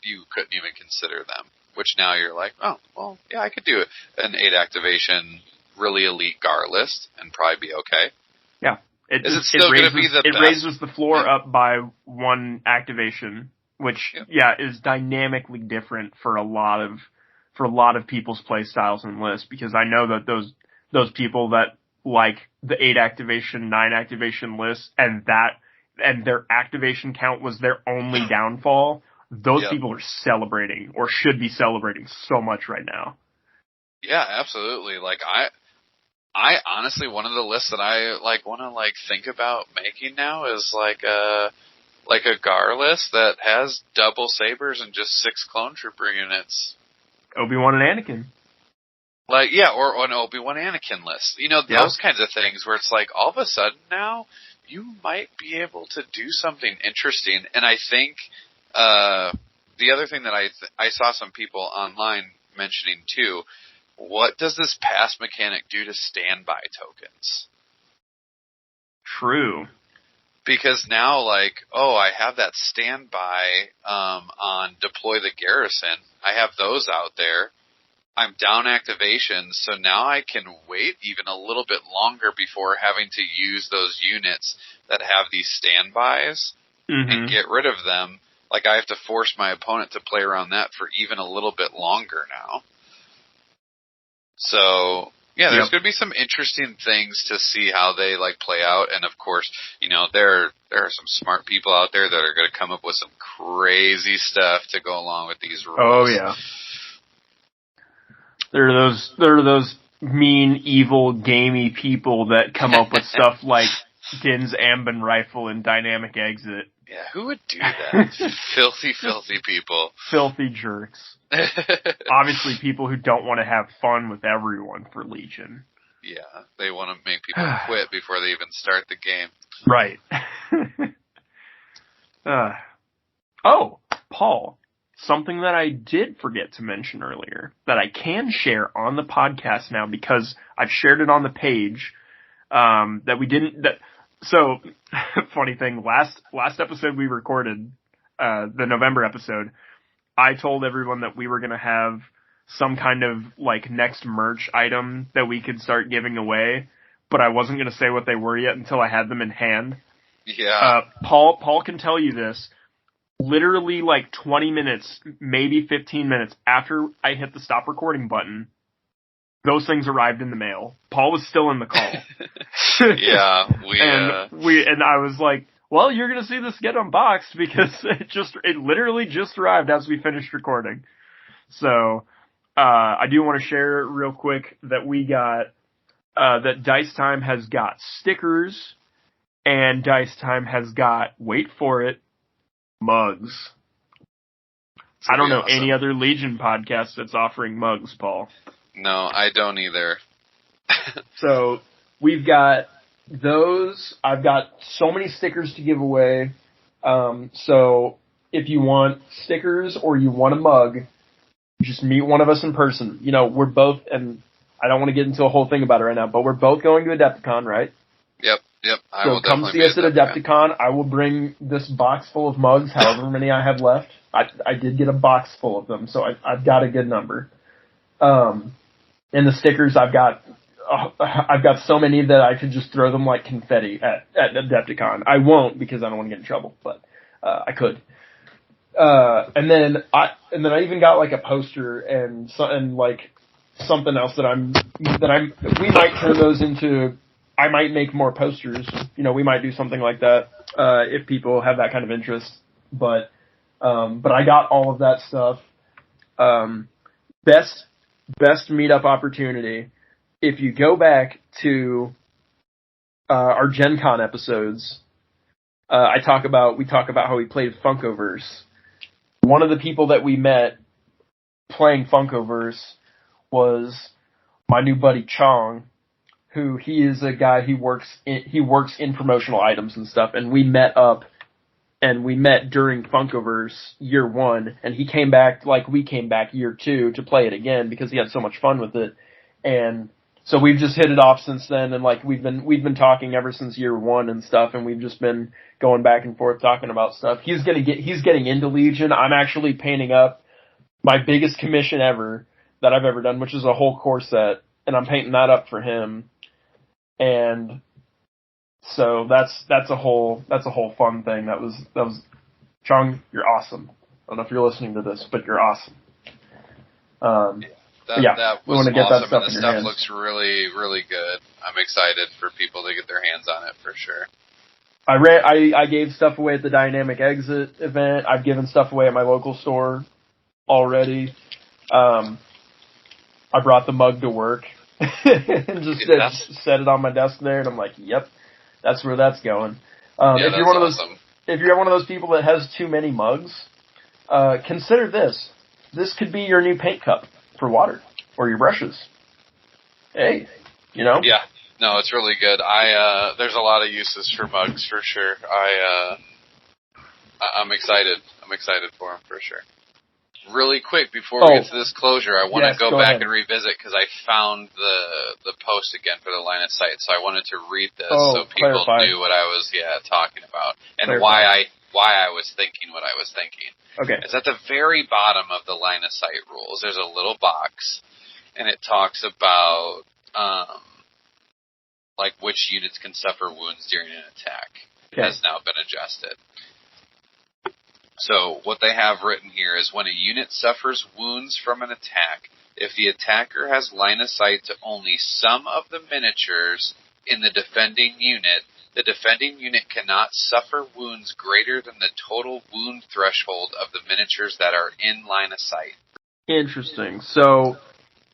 you couldn't even consider them, which now you're like, oh, well, yeah, I could do an 8 activation, really elite Gar list and probably be okay. Yeah. Is it still going to be the best? It raises the floor up by 1 activation, which, is dynamically different for a lot of people's play styles and lists, because I know that those people that like the 8 activation, 9 activation lists and their activation count was their only downfall, those people are celebrating, or should be celebrating, so much right now. Yeah, absolutely. I honestly, one of the lists that I want to think about making now is a Gar list that has double sabers and just 6 clone trooper units. Obi-Wan and Anakin. Or an Obi-Wan Anakin list. Those kinds of things where it's all of a sudden now you might be able to do something interesting. And I think the other thing that I saw some people online mentioning too, what does this pass mechanic do to standby tokens? True. Because now, like, I have that standby on deploy the garrison. I have those out there. I'm down activations, so now I can wait even a little bit longer before having to use those units that have these standbys and get rid of them. Like, I have to force my opponent to play around that for even a little bit longer now. So, yeah, there's going to be some interesting things to see how they, like, play out. And, of course, you know, there are some smart people out there that are going to come up with some crazy stuff to go along with these rules. Oh, yeah. There are those mean, evil, gamey people that come up with stuff like Din's Ambin rifle and dynamic exit. Yeah, who would do that? Filthy, filthy people. Filthy jerks. Obviously, people who don't want to have fun with everyone for Legion. Yeah, they want to make people quit before they even start the game. Right. Paul. Something that I did forget to mention earlier that I can share on the podcast now because I've shared it on the page. So, funny thing, last episode we recorded, the November episode, I told everyone that we were going to have some kind of, like, next merch item that we could start giving away, but I wasn't going to say what they were yet until I had them in hand. Yeah. Paul can tell you this. Literally, like, 20 minutes, maybe 15 minutes after I hit the stop recording button, those things arrived in the mail. Paul was still in the call. Yeah, and I was like, well, you're gonna see this get unboxed because it literally just arrived as we finished recording. So, I do want to share real quick that we got, that Dice Time has got stickers, and Dice Time has got, wait for it, mugs. I don't know any other Legion podcast that's offering mugs, Paul. No, I don't either. So, we've got those. I've got so many stickers to give away. So, if you want stickers or you want a mug, just meet one of us in person. You know, we're both, and I don't want to get into a whole thing about it right now, but we're both going to Adepticon, right? Yep. So come see us at Adepticon. I will bring this box full of mugs, however many I have left. I did get a box full of them, so I've got a good number. And the stickers, I've got so many that I could just throw them like confetti at Adepticon. I won't because I don't want to get in trouble, but I could. And then I even got like a poster and like something else we might turn those into. I might make more posters. You know, we might do something like that if people have that kind of interest. But I got all of that stuff. Best meetup opportunity. If you go back to our Gen Con episodes, we talk about how we played Funkoverse. One of the people that we met playing Funkoverse was my new buddy Chong, who he is a guy he works in promotional items and stuff, and we met during Funkoverse year 1, and he came back like we came back year 2 to play it again because he had so much fun with it. And so we've just hit it off since then, and like we've been talking ever since year 1 and stuff, and we've just been going back and forth talking about stuff. He's getting into Legion. I'm actually painting up my biggest commission ever that I've ever done, which is a whole core set, and I'm painting that up for him. And so that's a whole fun thing. That was Chong, you're awesome. I don't know if you're listening to this, but you're awesome. That was we want to get awesome, that stuff and the in your stuff hands. looks really, really good. I'm excited for people to get their hands on it for sure. I gave stuff away at the Dynamic Exit event. I've given stuff away at my local store already. I brought the mug to work and just set it on my desk there, and I'm like, yep, that's where that's going. If you're one of those people that has too many mugs, consider this. This could be your new paint cup for water or your brushes. Hey, you know? Yeah. No, it's really good. There's a lot of uses for mugs for sure. I'm excited. I'm excited for them for sure. really quick before we get to this closure, I want to go back ahead. and revisit because I found the post again for the line of sight, so I wanted to read this so people knew what I was talking about and why I was thinking what I was thinking. Okay. It's at the very bottom of the line of sight rules. There's a little box, and it talks about like which units can suffer wounds during an attack. Okay. Has now been adjusted. So what they have written here is when a unit suffers wounds from an attack, if the attacker has line of sight to only some of the miniatures in the defending unit, the defending unit cannot suffer wounds greater than the total wound threshold of the miniatures that are in line of sight. Interesting. So,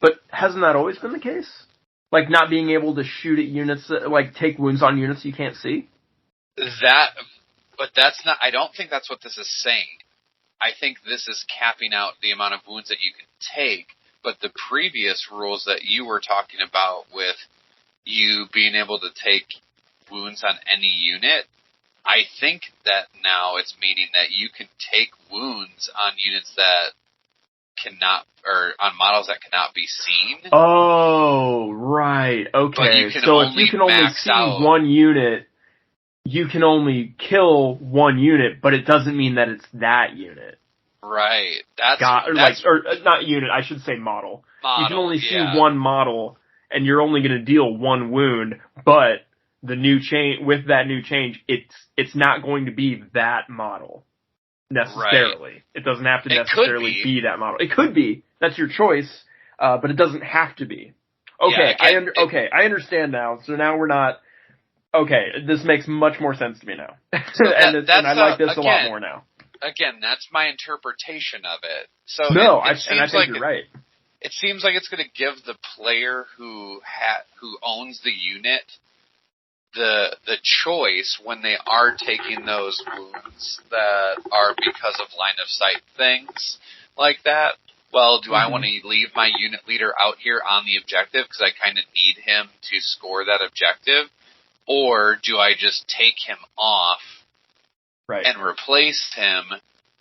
but hasn't that always been the case? Like not being able to shoot at units, like take wounds on units you can't see? But that's not, I don't think that's what this is saying. I think this is capping out the amount of wounds that you can take, but the previous rules that you were talking about with you being able to take wounds on any unit, I think that now it's meaning that you can take wounds on units that cannot, or on models that cannot be seen. Oh, right. Okay. So if you can only see one unit, you can only kill one unit, but it doesn't mean that it's that unit. Right. Or not unit, I should say model. You can only see one model, and you're only going to deal one wound, but the new change, with that new change, it's not going to be that model necessarily. Right. It doesn't have to necessarily be that model. It could be. That's your choice, but it doesn't have to be. Okay, I understand now. So now we're not. Okay, this makes much more sense to me now. So and I like this a lot more now. Again, that's my interpretation of it. So I think you're right. It seems like it's going to give the player who owns the unit the choice when they are taking those wounds that are because of line of sight things like that. Well, do I want to leave my unit leader out here on the objective because I kind of need him to score that objective? Or do I just take him off and replace him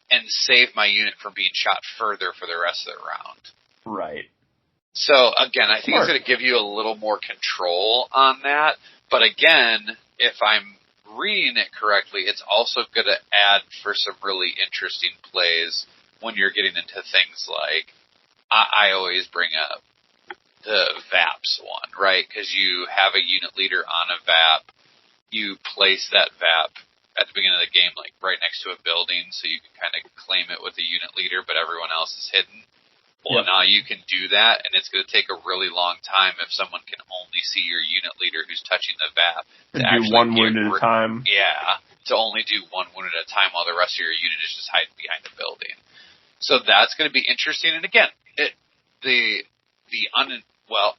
and save my unit from being shot further for the rest of the round? Right. So, again, I think it's going to give you a little more control on that. But again, if I'm reading it correctly, it's also going to add for some really interesting plays when you're getting into things like, I always bring up the VAPs one, right? Because you have a unit leader on a VAP. You place that VAP at the beginning of the game, like right next to a building, so you can kind of claim it with the unit leader, but everyone else is hidden. Well, now you can do that, and it's going to take a really long time if someone can only see your unit leader who's touching the VAP. And do one wound at a time. Yeah, to only do one wound at a time while the rest of your unit is just hiding behind the building. So that's going to be interesting. And again,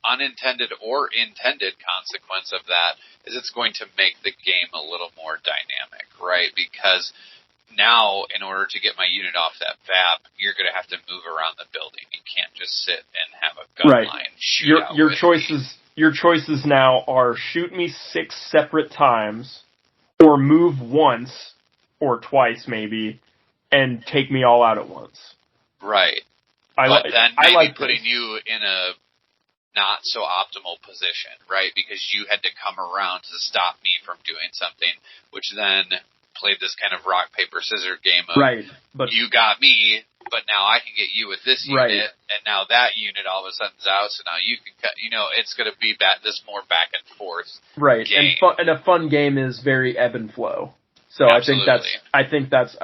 unintended or intended consequence of that is it's going to make the game a little more dynamic, right? Because now, in order to get my unit off that VAP, you're going to have to move around the building. You can't just sit and have a gun line shoot out your choices. Your choices now are shoot me 6 separate times, or move once or twice maybe, and take me all out at once. Right. But then maybe putting you in a not so optimal position, right? Because you had to come around to stop me from doing something, which then played this kind of rock, paper, scissors game of but you got me, but now I can get you with this unit, and now that unit all of a sudden's out, so now you can cut, it's going to be this more back and forth game. And a fun game is very ebb and flow. So Absolutely. I think that's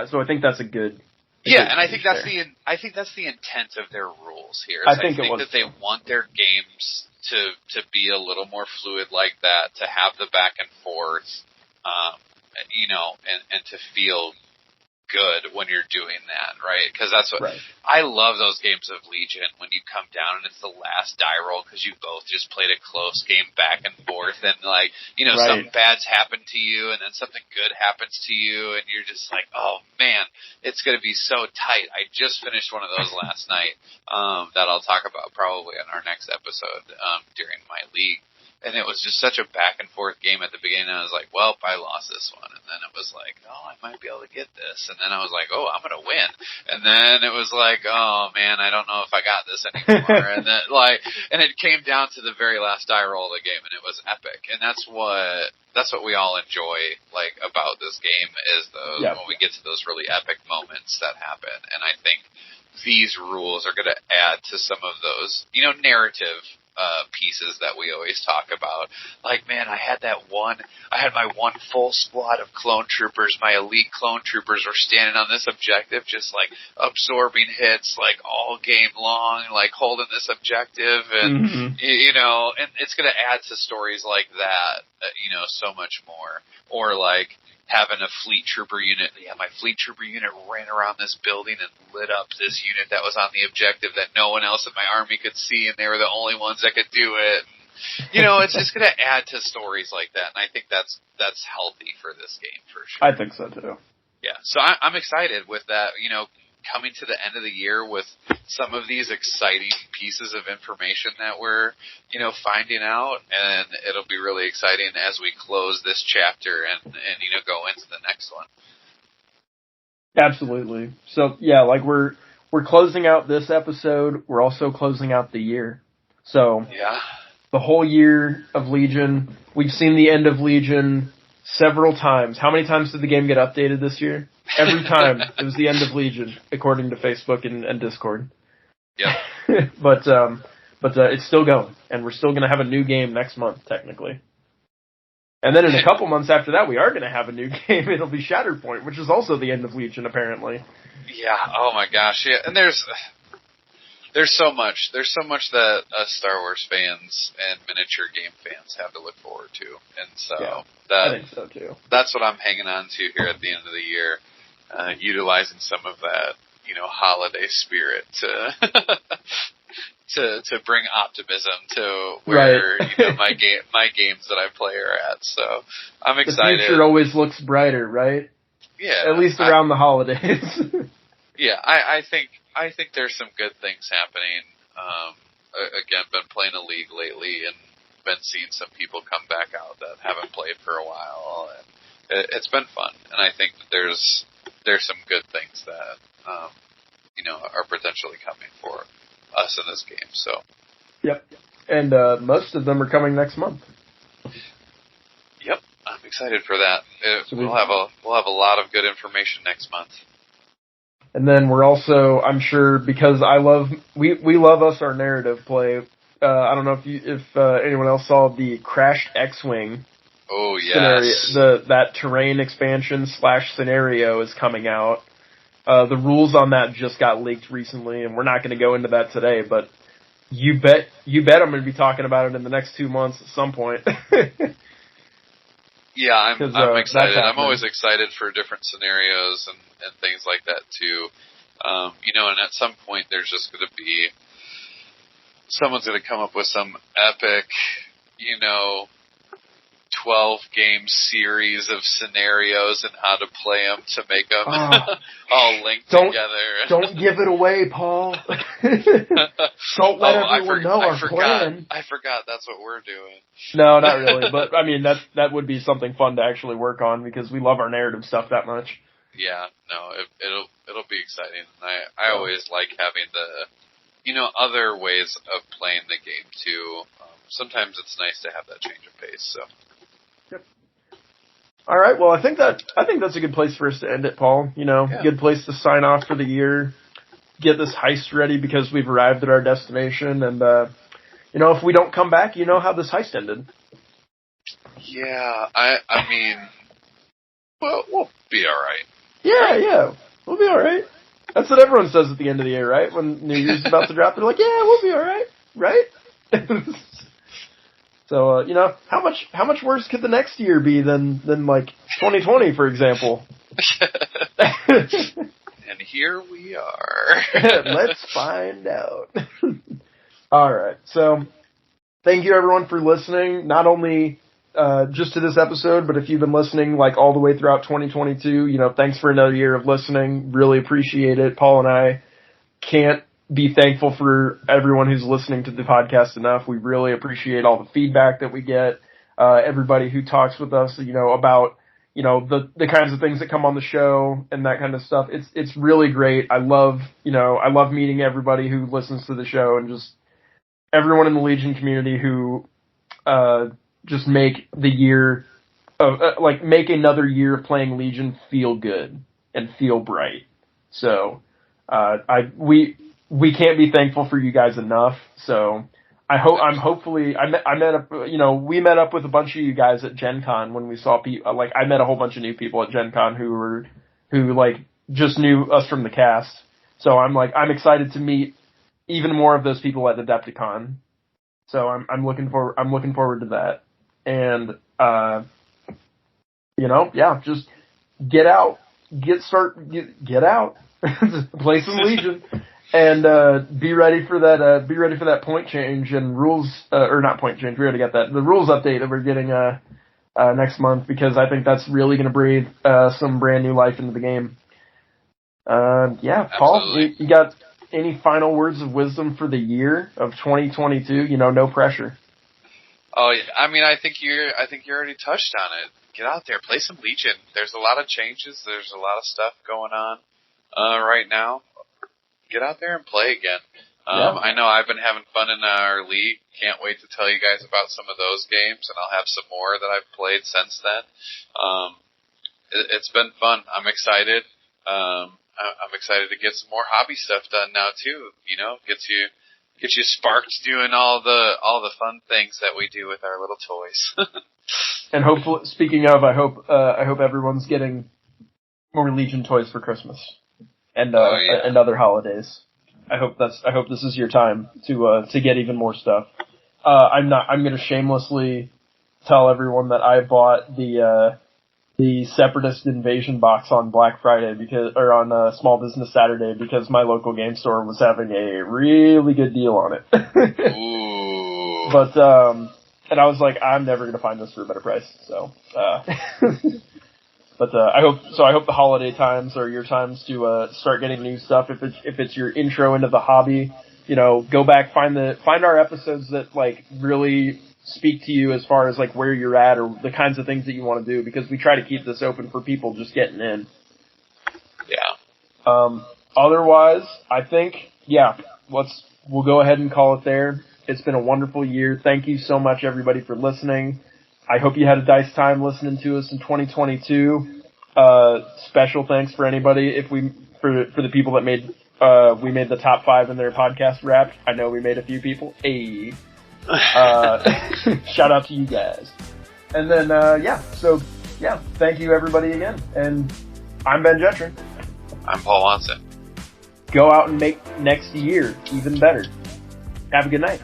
a good and I think that's the intent of their rules here. I think that they want their games to be a little more fluid like that, to have the back and forth, and to feel good when you're doing that, right? Because that's what I love, those games of Legion when you come down and it's the last die roll because you both just played a close game back and forth, and something bad's happened to you, and then something good happens to you, and you're just like, oh man, it's going to be so tight. I just finished one of those last night that I'll talk about probably on our next episode during my league. And it was just such a back and forth game at the beginning. I was like, well, I lost this one. And then it was like, oh, I might be able to get this. And then I was like, oh, I'm going to win. And then it was like, oh man, I don't know if I got this anymore. And then and it came down to the very last die roll of the game, and it was epic. And that's what we all enjoy, like, about this game is when we get to those really epic moments that happen. And I think these rules are going to add to some of those, narrative pieces that we always talk about. Like, man, I had my one full squad of clone troopers. My elite clone troopers were standing on this objective, just like absorbing hits, like all game long, like holding this objective, and and it's going to add to stories like that, so much more. Or like having a fleet trooper unit. Yeah, my fleet trooper unit ran around this building and lit up this unit that was on the objective that no one else in my army could see, and they were the only ones that could do it. It's just going to add to stories like that, and I think that's healthy for this game for sure. I think so too. Yeah, so I'm excited with that. Coming to the end of the year with some of these exciting pieces of information that we're, finding out, and it'll be really exciting as we close this chapter and go into the next one. Absolutely. So yeah, like we're closing out this episode. We're also closing out the year. So yeah, the whole year of Legion. We've seen the end of Legion several times. How many times did the game get updated this year? Every time it was the end of Legion, according to Facebook and Discord. Yeah. but it's still going, and we're still going to have a new game next month, technically. And then in a couple months after that, we are going to have a new game. It'll be Shatterpoint, which is also the end of Legion, apparently. Yeah. Oh my gosh. Yeah. And there's so much. There's so much that us Star Wars fans and miniature game fans have to look forward to, and so I think so too. That's what I'm hanging on to here at the end of the year. Utilizing some of that, holiday spirit to bring optimism to where my games that I play are at. So I'm excited. The future always looks brighter, right? Yeah, at least around the holidays. Yeah, I think there's some good things happening. Again, been playing a league lately and been seeing some people come back out that haven't played for a while, and it's been fun. And I think that there's some good things that are potentially coming for us in this game. So, yep, and most of them are coming next month. Yep, I'm excited for that. We'll have a lot of good information next month. And then we're also, I'm sure, because we love us our narrative play. I don't know if anyone else saw the Crashed X-Wing. Oh yes. Scenario, that terrain expansion / scenario is coming out. The rules on that just got leaked recently, and we're not going to go into that today. But you bet I'm going to be talking about it in the next 2 months at some point. Yeah, I'm excited. I'm always excited for different scenarios and things like that too. And at some point there's just going to be someone's going to come up with some epic, 12-game series of scenarios and how to play them to make them all linked together. Don't give it away, Paul. Don't let everyone know our plan. I forgot that's what we're doing. No, not really. But I mean, that would be something fun to actually work on because we love our narrative stuff that much. Yeah, no, it'll be exciting. I always like having the other ways of playing the game too. Sometimes it's nice to have that change of pace. So. Yep. All right. Well, I think that's a good place for us to end it, Paul. Good place to sign off for the year. Get this heist ready because we've arrived at our destination, and if we don't come back, how this heist ended. Yeah, I mean, well, we'll be all right. Yeah, we'll be all right. That's what everyone says at the end of the year, right? When New Year's is about to drop, they're like, "Yeah, we'll be all right," right? So, how much worse could the next year be than like 2020, for example? And here we are. Let's find out. All right. So, thank you everyone for listening. Not only just to this episode, but if you've been listening like all the way throughout 2022, thanks for another year of listening. Really appreciate it. Paul and I can't be thankful for everyone who's listening to the podcast enough. We really appreciate all the feedback that we get. Everybody who talks with us, about, the kinds of things that come on the show and that kind of stuff. It's really great. I love meeting everybody who listens to the show and just everyone in the Legion community who, just make the year of, make another year of playing Legion feel good and feel bright. So, we can't be thankful for you guys enough. So we met up with a bunch of you guys at Gen Con when we saw people, I met a whole bunch of new people at Gen Con who just knew us from the cast. So I'm excited to meet even more of those people at Adepticon. So I'm looking forward to that. And, just get out, get out, play some Legion. And be ready for that point change and rules, or not point change. We already got that. The rules update that we're getting next month, because I think that's really going to breathe some brand new life into the game. Paul, you got any final words of wisdom for the year of 2022? No pressure. Oh, yeah. I mean, I think you already touched on it. Get out there, play some Legion. There's a lot of changes. There's a lot of stuff going on right now. Get out there and play again. I know I've been having fun in our league. Can't wait to tell you guys about some of those games, and I'll have some more that I've played since then. It's been fun. I'm excited. I'm excited to get some more hobby stuff done now too. Get you sparked doing all the fun things that we do with our little toys. And hopefully, speaking of, I hope everyone's getting more Legion toys for Christmas. And and other holidays. I hope this is your time to get even more stuff. I'm gonna shamelessly tell everyone that I bought the Separatist Invasion box on Black Friday on Small Business Saturday because my local game store was having a really good deal on it. Ooh. But and I was like, I'm never gonna find this for a better price. So But I hope the holiday times are your times to start getting new stuff. If it's your intro into the hobby, go back, find our episodes that really speak to you as far as where you're at or the kinds of things that you want to do, because we try to keep this open for people just getting in. Yeah. Otherwise, I think we'll go ahead and call it there. It's been a wonderful year. Thank you so much, everybody, for listening. I hope you had a dice time listening to us in 2022. Special thanks for anybody for the people that made we made the top 5 in their podcast Wrapped. I know we made a few people. Hey, shout out to you guys. And then thank you everybody again. And I'm Ben Jetron. I'm Paul Watson. Go out and make next year even better. Have a good night.